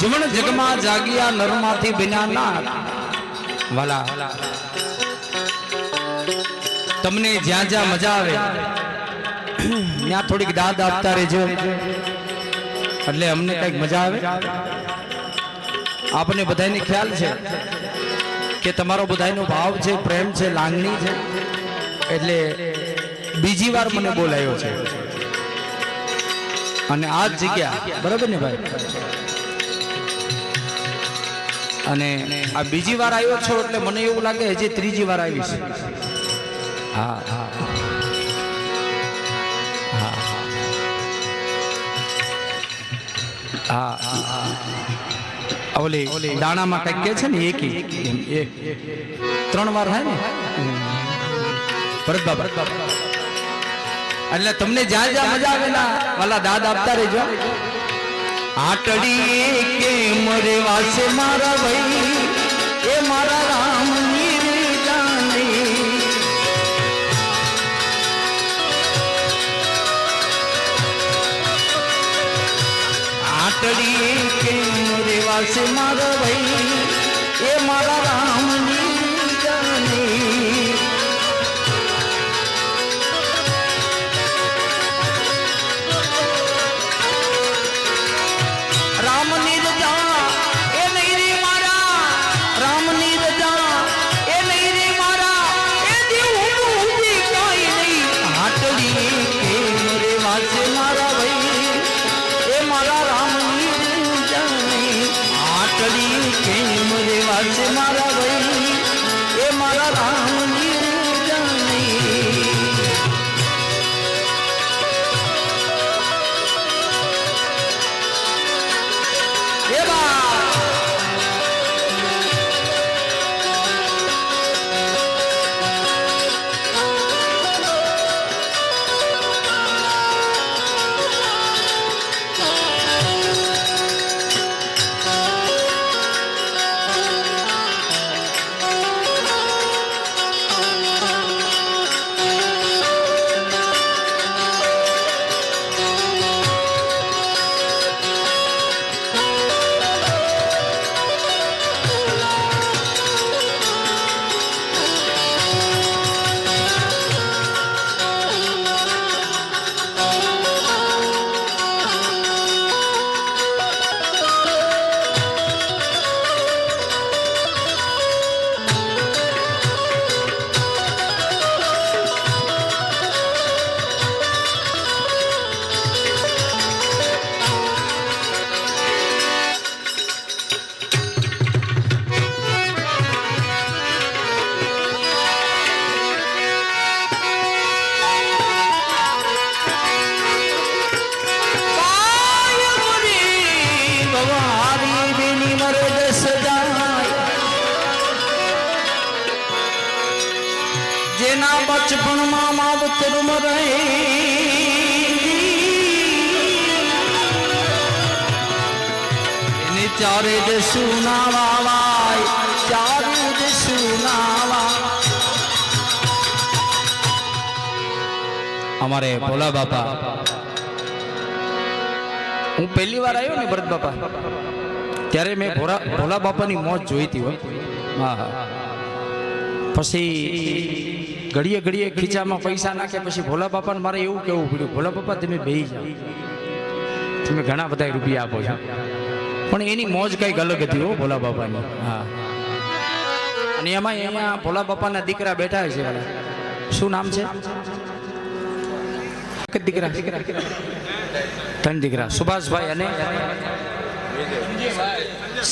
જીવન જગમાં જાગ્યા નરમાંથી બન્યા ના વાલા તમને જ્યાં જ્યાં મજા આવે ત્યાં થોડીક દાદ આપતા રહેજો એટલે અમને કંઈક મજા આવે। આપને બધાને ખ્યાલ છે કે તમારો બધાનો ભાવ છે પ્રેમ છે લાગણી છે એટલે બીજી વાર મને બોલાયો છે અને આ જગ્યા બરાબર ને ભાઈ અને આ બીજી વાર આવ્યો છો એટલે મને એવું લાગે હજી ત્રીજી વાર આવીશ। હા હા હા હા ઓલી દાણામાં કંઈક કે છે ને એક ત્રણ વાર થાય ને ભરત બાપા એટલે તમને જ્યાં જ્યાં મજા આવે ને વાલા દાદ આપતા રહેજો. આટડી કે મરે વાસે મારા ભાઈ એ મારા રામ ની જાને. આટડી કે મરે વાસે મારા ભાઈ એ મારા રામ ની જાને. મારા ભાઈ એ મારા રામ ની જાની. એ બા જેના બચપણમાં માવતર મરે એને ચારે દેશુ નાવાય ચારે દેશુ નાવા. અમારે ભોલા બાપા હું પહેલી વાર આવ્યો ને ભરત બાપા ત્યારે મેં ભોલા બાપાની મોજ જોઈ હતી. હા હા પછી ઘડીએ ઘડીએ ખીચામાં પૈસા નાખે પછી ભોલા બાપાને મારે એવું કેવું પડ્યું ભોલા બાપા તમે બેહી જાઓ તમે ઘણા બધા રૂપિયા આપો છો પણ એની મોજ કંઈક અલગ હતી હો ભોલા બાપાની. હા અને એમાં અહીંયા ભોલા બાપાના દીકરા બેઠા છે. શું નામ છે? દીકરા ત્રણ દીકરા સુભાષભાઈ અને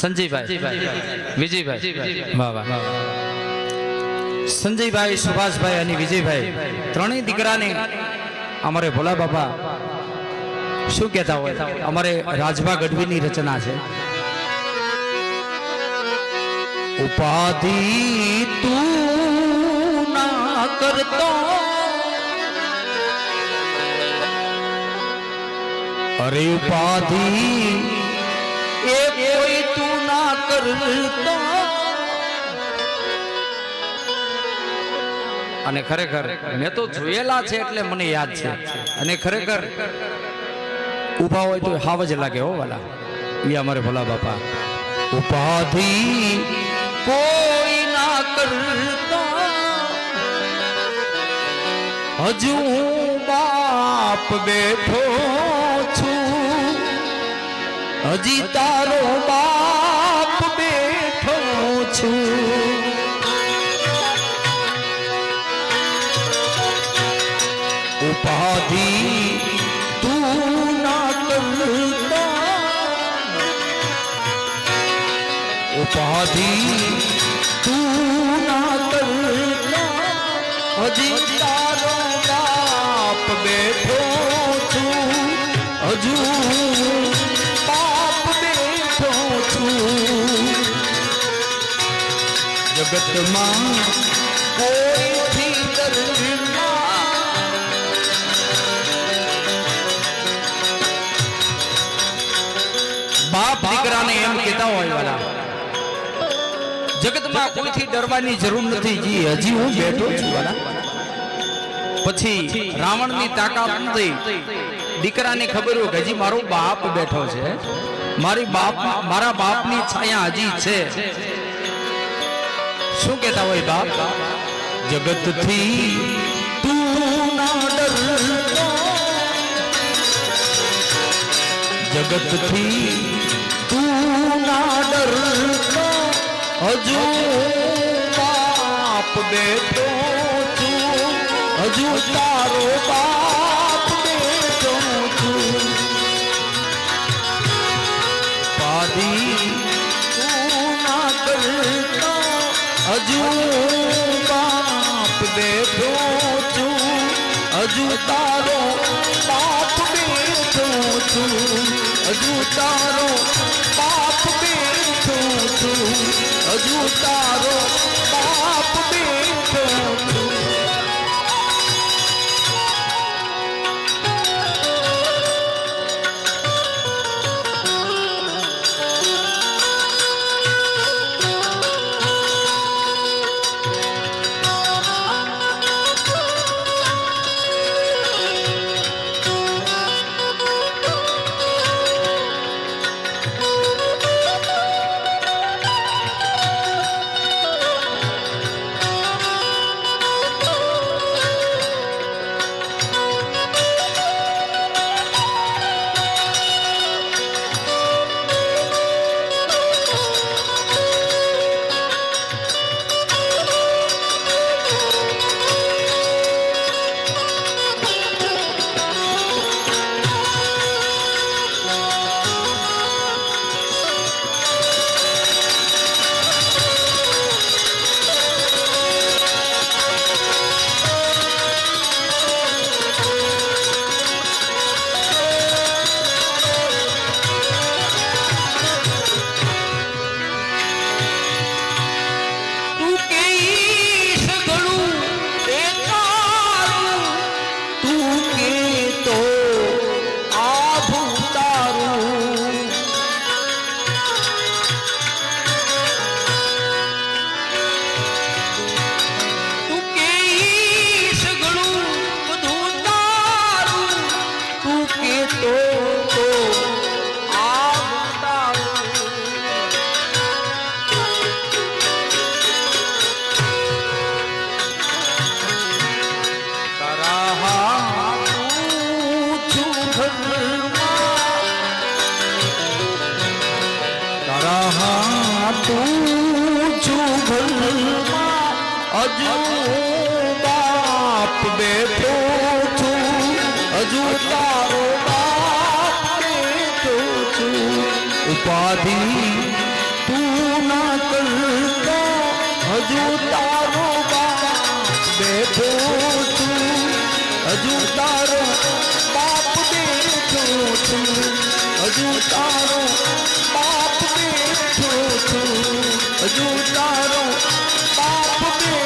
સંજયભાઈ વિજયભાઈ. વાહ વાહ. સંજયભાઈ સુભાષભાઈ અને વિજયભાઈ ત્રણેય દીકરાને અમારે ભોલા બાપા શું કહેતા હોય અમારે રાજભા ગઢવીની રચના છે. ઉપાધિ તું ના કરતો અરે ઉપાધિ એ કોઈ તું ના કરતો. અને ખરેખર મેં તો જોયેલા છે એટલે મને યાદ છે. અને ખરેખર ઊભા હોય તો હાવ જ લાગે હો વાલા. એ અમારે ભોલા બાપા ઉપાધિ કોઈ ના કરતો હજુ હું બાપ બેઠો છું હજી તારો બાપ બેઠો છું. ઉપાધિ તું ના કરતા ઉપાધિ તું ના કરતા હજી તારો બાપ બેઠો છું હજુ બાપ બેઠો છું. જગતમાં કોઈથી બાપ દીકરાને એમ કહેતા હોય વાલા, જગતમાં કોઈથી ડરવાની જરૂર નથી જી, હજી હું બેઠો છું વાલા. પછી રાવણની તાકાત નથી, દીકરાને ખબર હોય કે હજી મારો બાપ બેઠો છે, મારા બાપની છાયા હજી છે. શું કહેતા હોય બાપ? જગતથી તું ના ડરતો, જગતથી તું ના ડરતો, હજુ બાપ બેઠો છું, હજુ તારો બાપ બેઠો છું. પાદી તું ના કરતો, હજુ બાપ બેઠો છું, હજુ તારો બાપ બેઠો છું, હજુ તારો બાપ બેઠો છું, હજુ તારો બાપ બેઠો છું. હજુ બાપ બેઠો છું, હજુ તારો બાપ બેઠો છું. ઉપાધિ તું ના કરતા, હજુ તારો બાપ બેઠો છું, હજુ તારો બાપ બેઠો છું, હજુ તારો બાપ બેઠો છું, હજુ તારો બાપ બેઠો.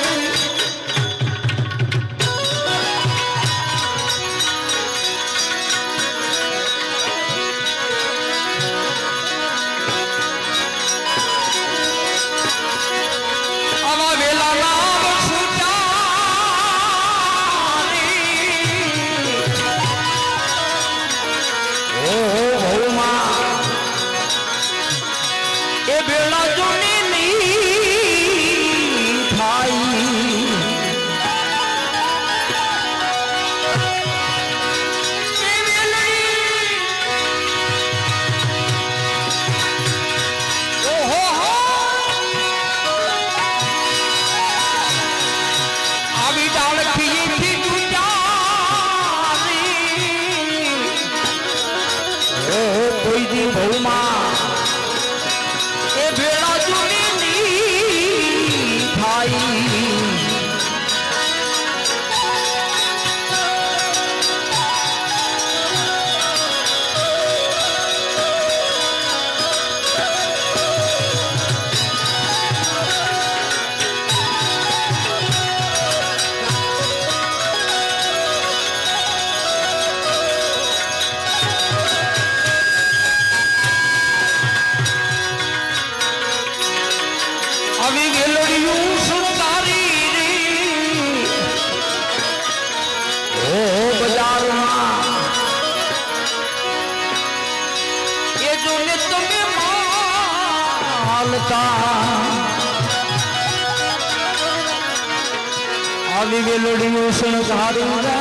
આવી વેલડીયું શણગારું રે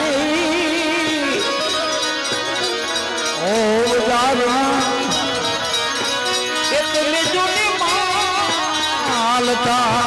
ઓ જારા કે તમે જોને માલતા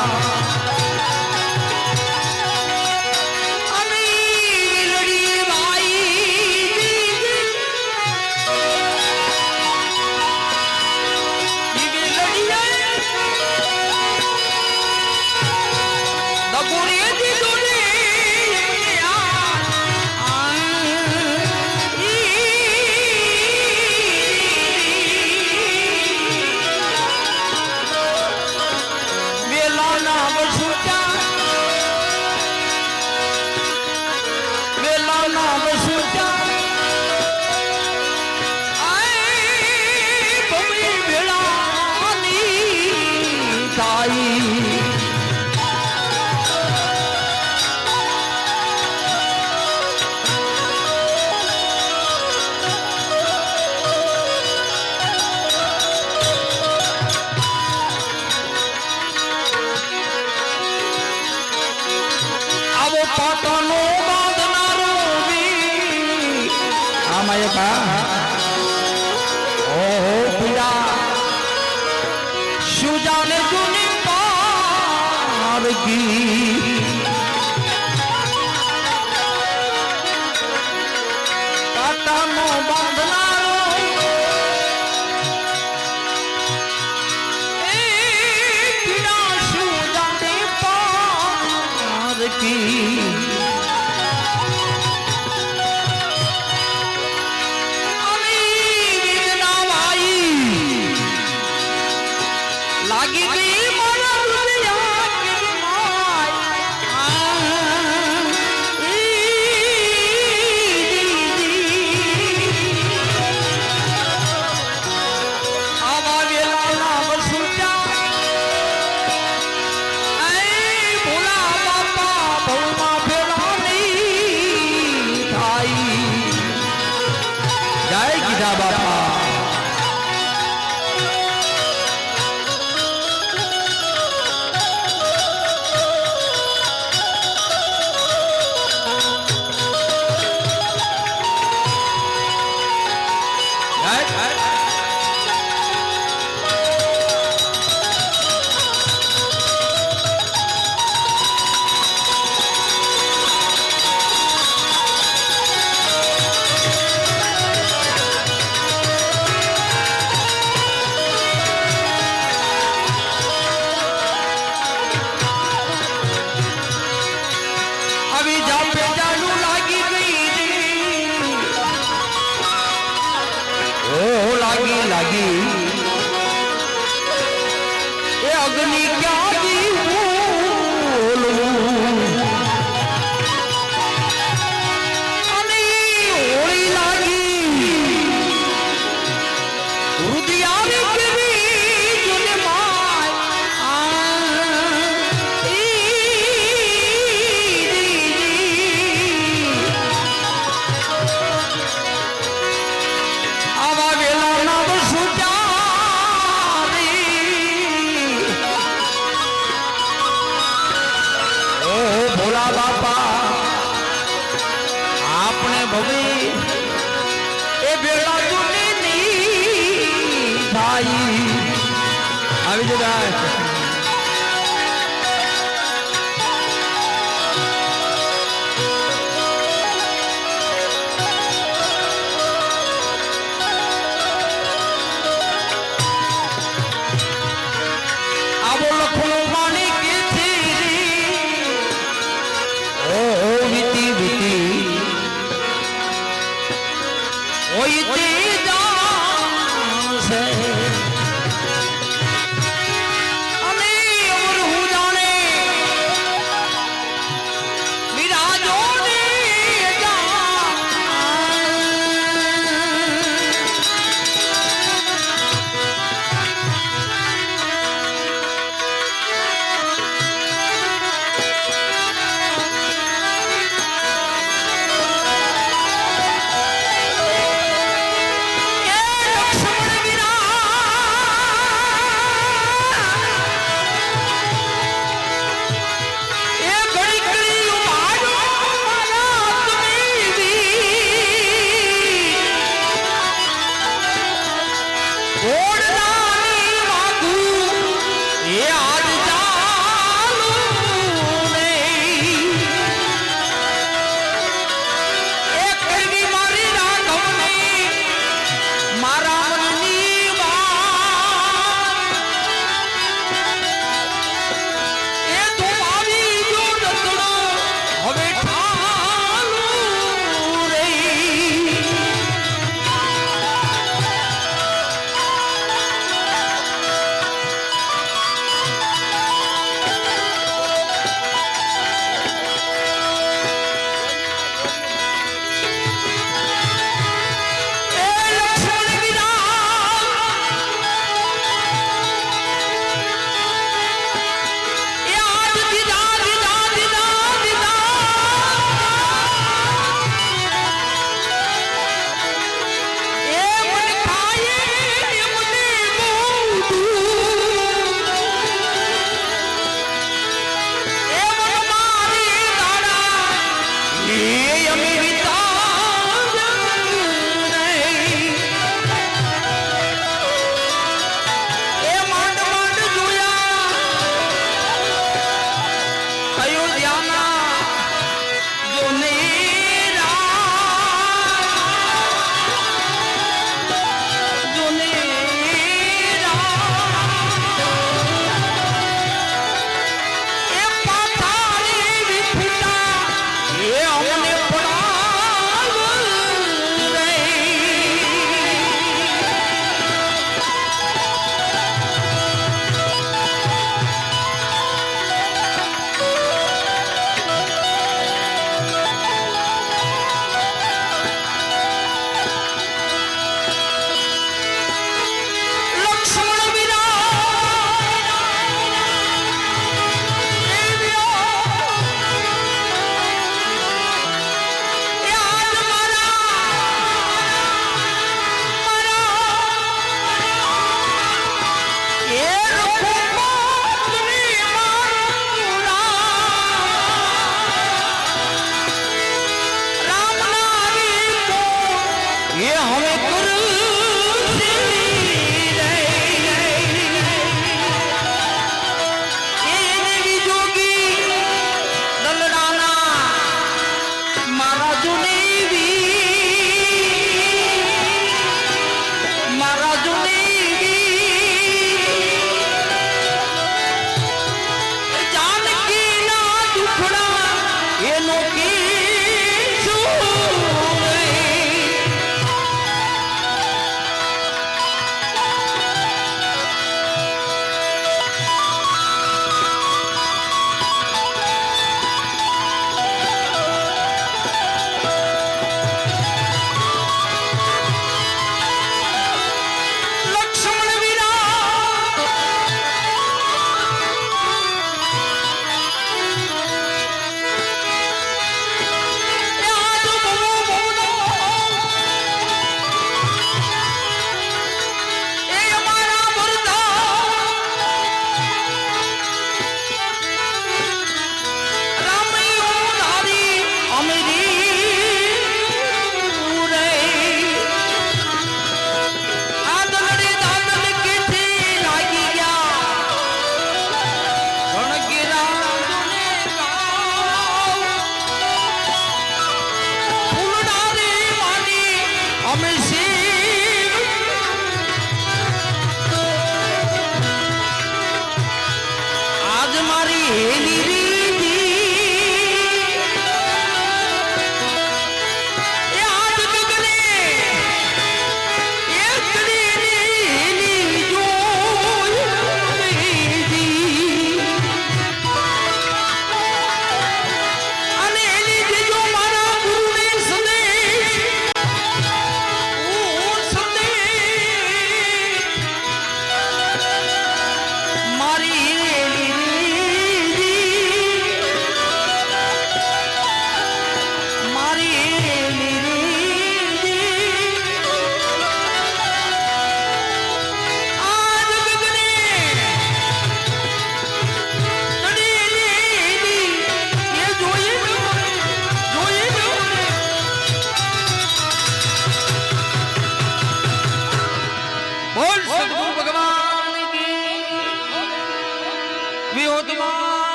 એનો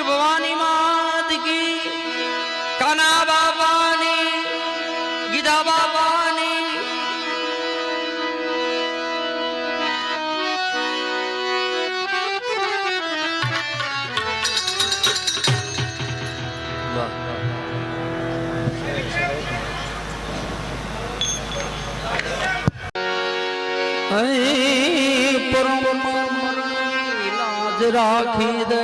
ભવાની માત કી, કાના બાબાની, ગીધા બાબાની. પરમ લાજ રાખી દે,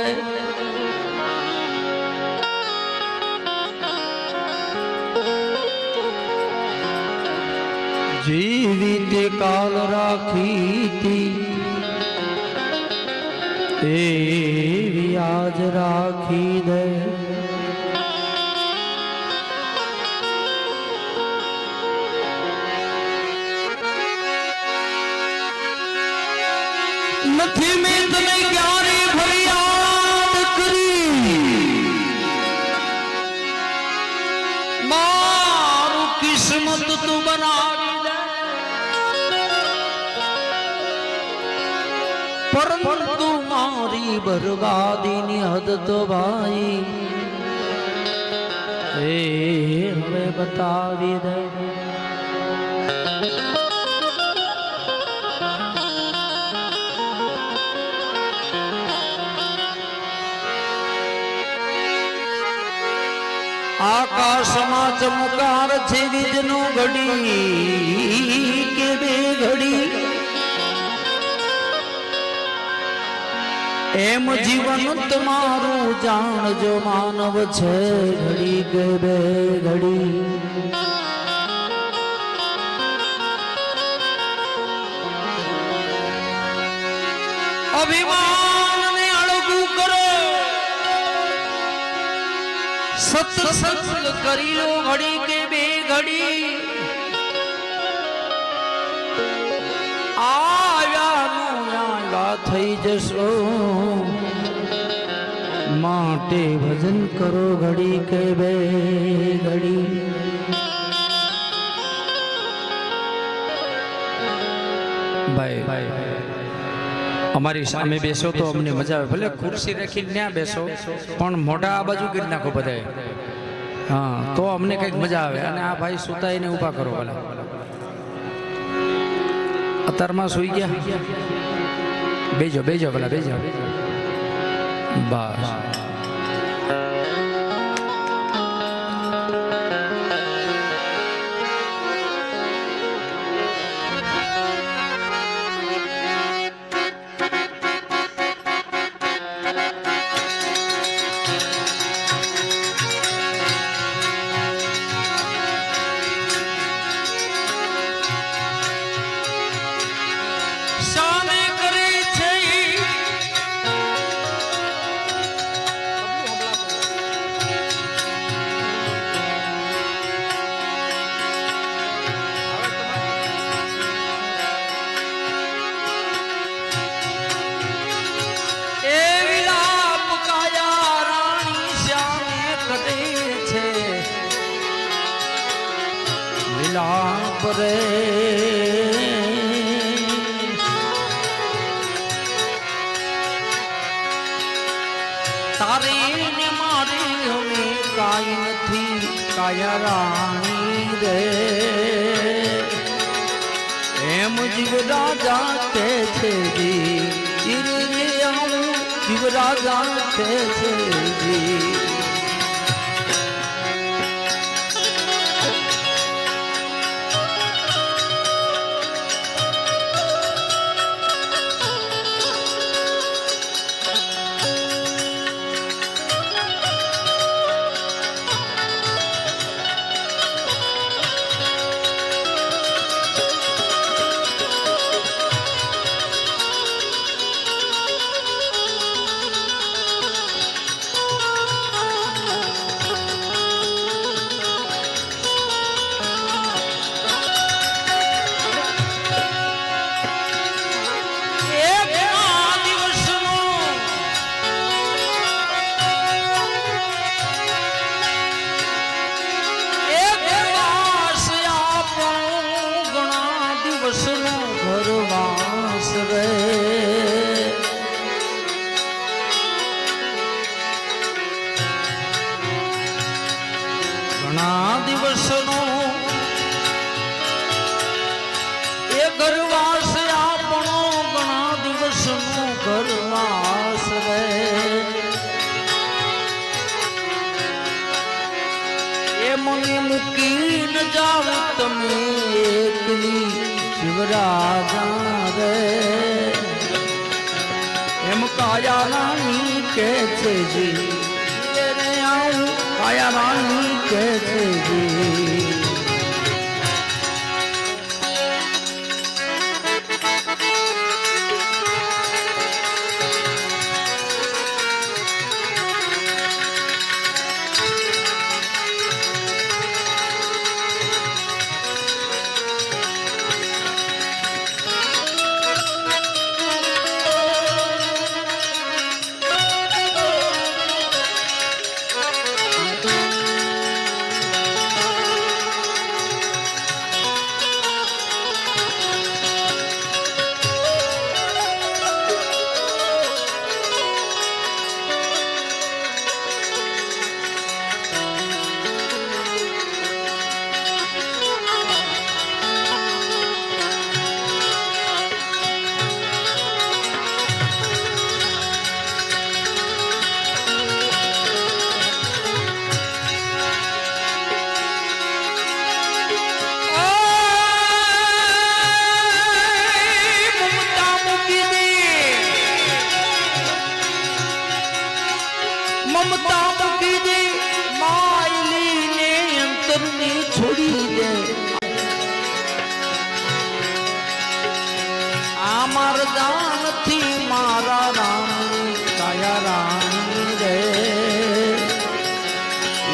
જેવી તે કાલ રાખી તી એવી આજ રાખી દે. નથી મેં તને ક્યારે ફરિયાદ કરી, મારું કિસ્મત તું બનાવી દે, પરંતુ મારી બરબાદીની હદ તો ભાઈ એ હવે બતાવી દે. આકાશમાં ચમકાર છે વીજનું ઘડી કે બે ઘડી, એમ જીવન તમારું જાણજો માનવ છે ઘડી કે બે ઘડી. અભિમાનને અળગું કરો, સત્સંગ કરી લો ઘડી કે બે ઘડી. આવ્યા થઈ જશો માટે ભજન કરો ઘડી કે બે ઘડી. ભાઈ અમારી સામે બેસો તો અમને મજા આવે, ભલે ખુરશી રાખીને ત્યાં બેસો પણ મોઢા આ બાજુ કરી નાખો બધાએ, હા તો અમને કંઈક મજા આવે. અને આ ભાઈ સુતા એને ઊભા કરો ભલા, અત્યારમાં સુઈ ગયા, બેજો બેજો ભલા બેજો. બસ રે તારે ને મારે હવે કાઈ નથી કાયા રાણી રે એમ જીવ રાજા કે છે જી રે આવું જીવ રાજા કે છે જી ઘણા દિવસનો એ ઘરવાસ આપણો ઘણા દિવસનો ઘરવાસ રે એ મને મૂકીને જાવ તમે એકલી શિવરાજા રે એમ કાયા રાણી કે છે જી કાયા રાણી કે છે જી મમતા મૂકી દે માયલી ને અંતરને છોડી દે આ મારા નથી મારા રામ કાયા રાણી રે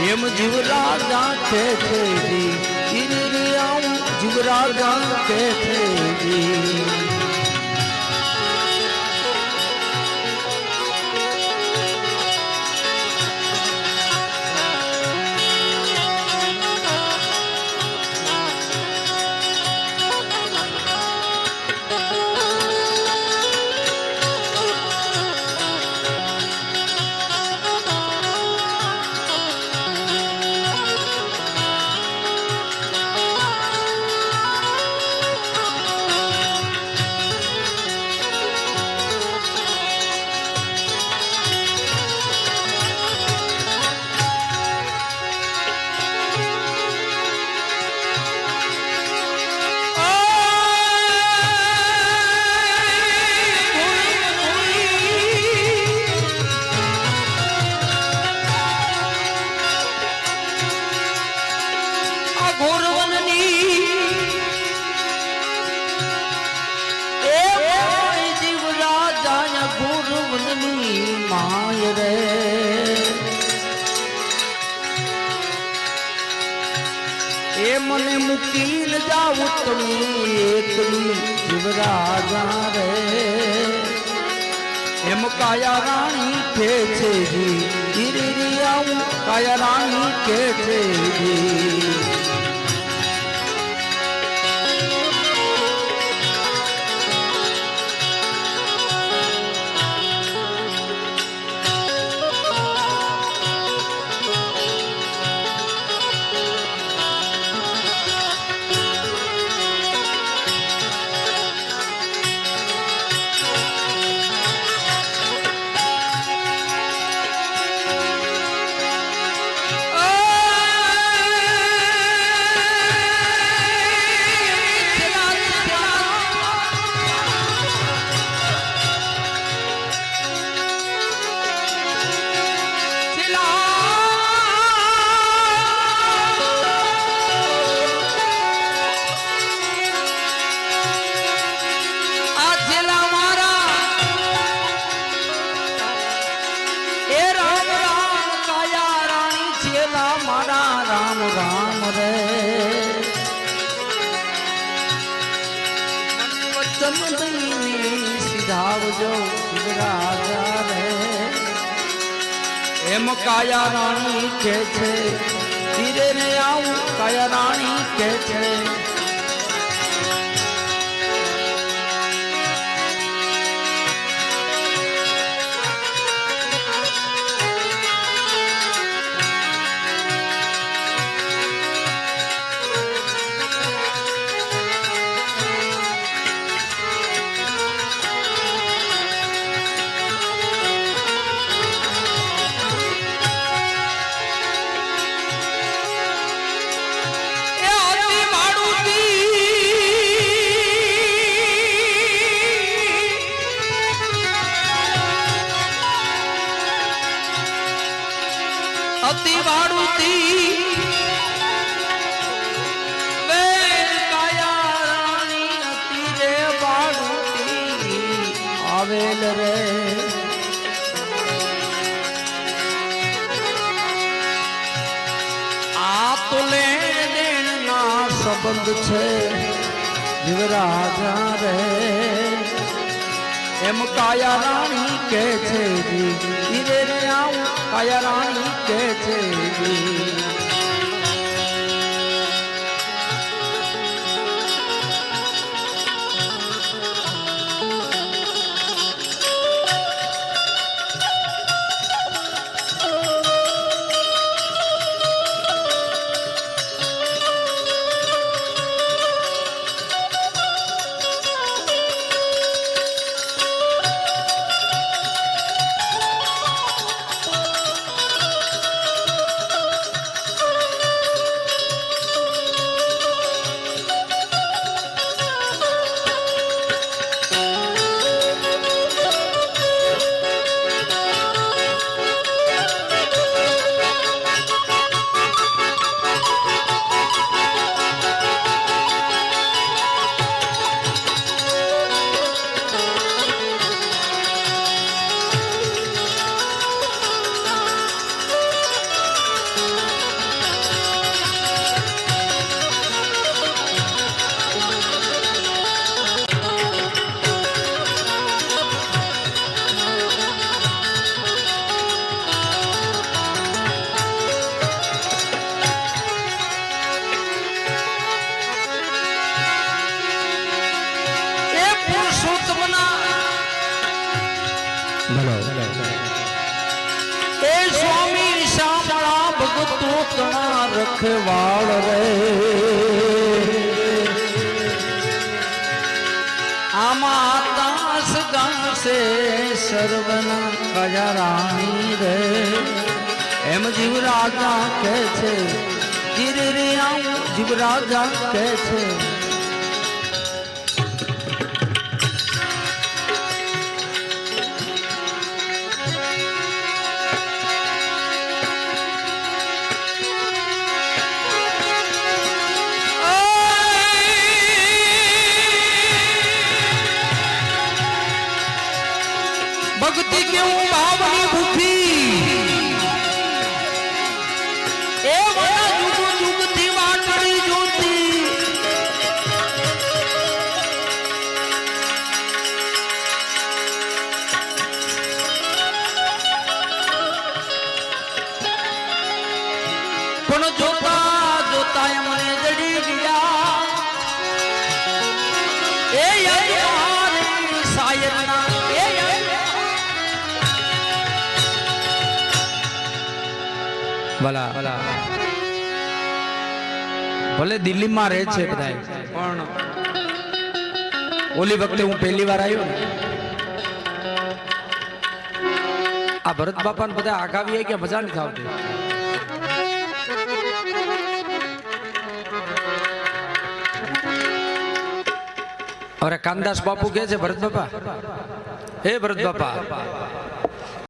એમ જીવ રાજા કે છે જી આવું જીવ રાજા કે છે જી માય રે એ મને મૂકીને જાવ તમે એકલી શિવરાજા રે એમ કાયા રાણી કે છે જી આવું કાયા રાણી કે છે જી દઈને સીધાવજો શિવરાજા રે. એમ કાયા રાણી કે છે ધીરે ને આવું કાયા રાણી કે છે અતિ વાડુતી બેન કાયા રાણી અતિ રે વાડુતી આવેલ રે. આ તો લેણ દેણ ના સંબંધ છે શિવરાજા રે. એમ કાયા રાણી કે છે ધીરે રે આવું કાયા રાણી કે છે રખવાળ રે. આમાં તાસ ગાશે સર્વના કયા રાણી રે. એમ જીવરાજા કે છે ધીરે રે આવું જીવરાજા કે છે. ભક્તિ કેવું ભાવની ભૂખી એ મારા જુગ જુગથી વાટડી જોતી પણ જોતા જોતા મને જડી ગયા એ યજમાન સાયરના ભલા ભલે દિલ્હીમાં રહે છે બધાય, પણ ઓલી વખતે હું પહેલી વાર આવ્યો ને આ ભરત બાપા ને બધા આગાવી કે મજા નથી આવતી. અરે કાનદાસ બાપુ કે છે ભરત બાપા, હે ભરત બાપા